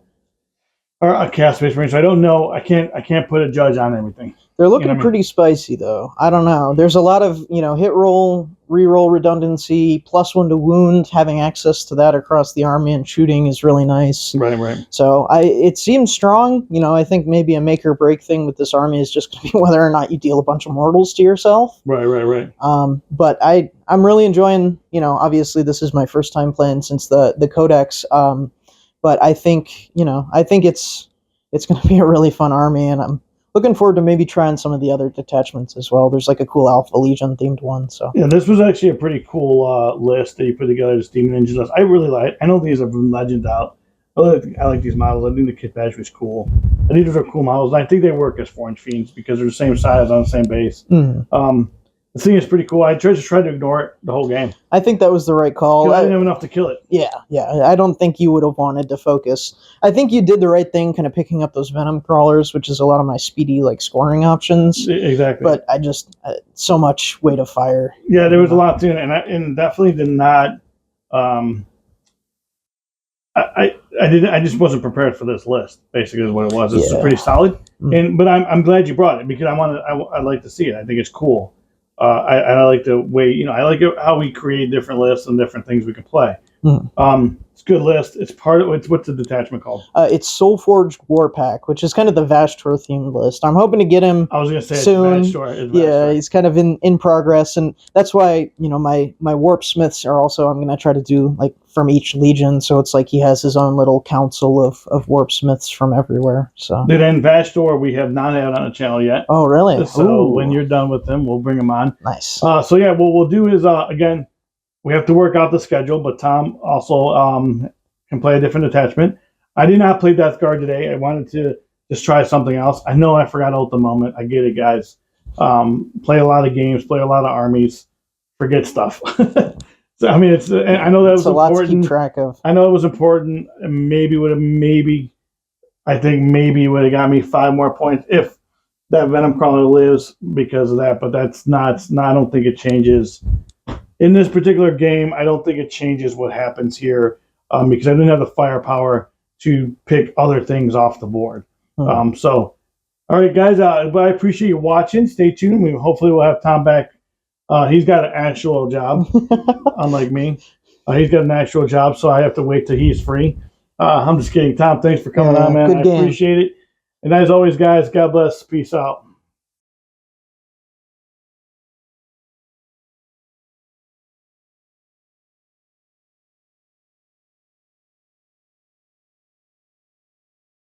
or Chaos Space Marines. So I don't know. I can't put a judge on everything. They're looking pretty spicy, though. I don't know. There's a lot of hit roll, reroll redundancy, +1 to wound. Having access to that across the army and shooting is really nice. Right. So it seems strong. I think maybe a make or break thing with this army is just going to be whether or not you deal a bunch of mortals to yourself. Right. But I'm really enjoying. Obviously this is my first time playing since the Codex. But I think it's going to be a really fun army, and I'm looking forward to maybe trying some of the other detachments as well. There's like a cool Alpha Legion themed one. So yeah, this was actually a pretty cool list that you put together. The Steam Ninjas list. I really like. I know these are from Legends out. I like these models. I think the kit badge was cool. I think those are cool models. And I think they work as 4-inch fiends because they're the same size on the same base. The thing is pretty cool. I just tried to ignore it the whole game. I think that was the right call. I didn't have enough to kill it. Yeah. I don't think you would have wanted to focus. I think you did the right thing, kind of picking up those Venom Crawlers, which is a lot of my speedy scoring options. Exactly. But I just so much weight of fire. Yeah, there was a lot to it, and definitely did not. I just wasn't prepared for this list. Basically, is what it was. This is pretty solid, but I'm glad you brought it because I'd like to see it. I think it's cool. I like the way I like how we create different lists and different things we can play. It's a good list. It's part of what's the detachment called? It's Soulforged Warpack, which is kind of the Vashtor themed list. I'm hoping to get him. I was going to say soon. It's Vashtor. Yeah, he's kind of in progress, and that's why my Warp Smiths are also. I'm going to try to do from each legion, so it's he has his own little council of Warp Smiths from everywhere. So dude, and Vashtor we have not had on the channel yet. Oh, really? So when you're done with them, we'll bring them on. Nice. So yeah, what we'll do is again. We have to work out the schedule, but Tom also can play a different detachment. I did not play Death Guard today. I wanted to just try something else. I know I forgot out the moment. I get it, guys. Play a lot of games, play a lot of armies, forget stuff. So I mean, I know that was It's a lot to keep important. track of. I know it was important. And I think maybe would have got me 5 more points if that Venom Crawler lives because of that. But that's not. I don't think it changes in this particular game. I don't think it changes what happens here because I didn't have the firepower to pick other things off the board. So, all right, guys. But I appreciate you watching. Stay tuned. Hopefully we'll have Tom back. He's got an actual job, unlike me. He's got an actual job, so I have to wait till he's free. I'm just kidding. Tom, thanks for coming on, man. I appreciate it. And as always, guys, God bless. Peace out.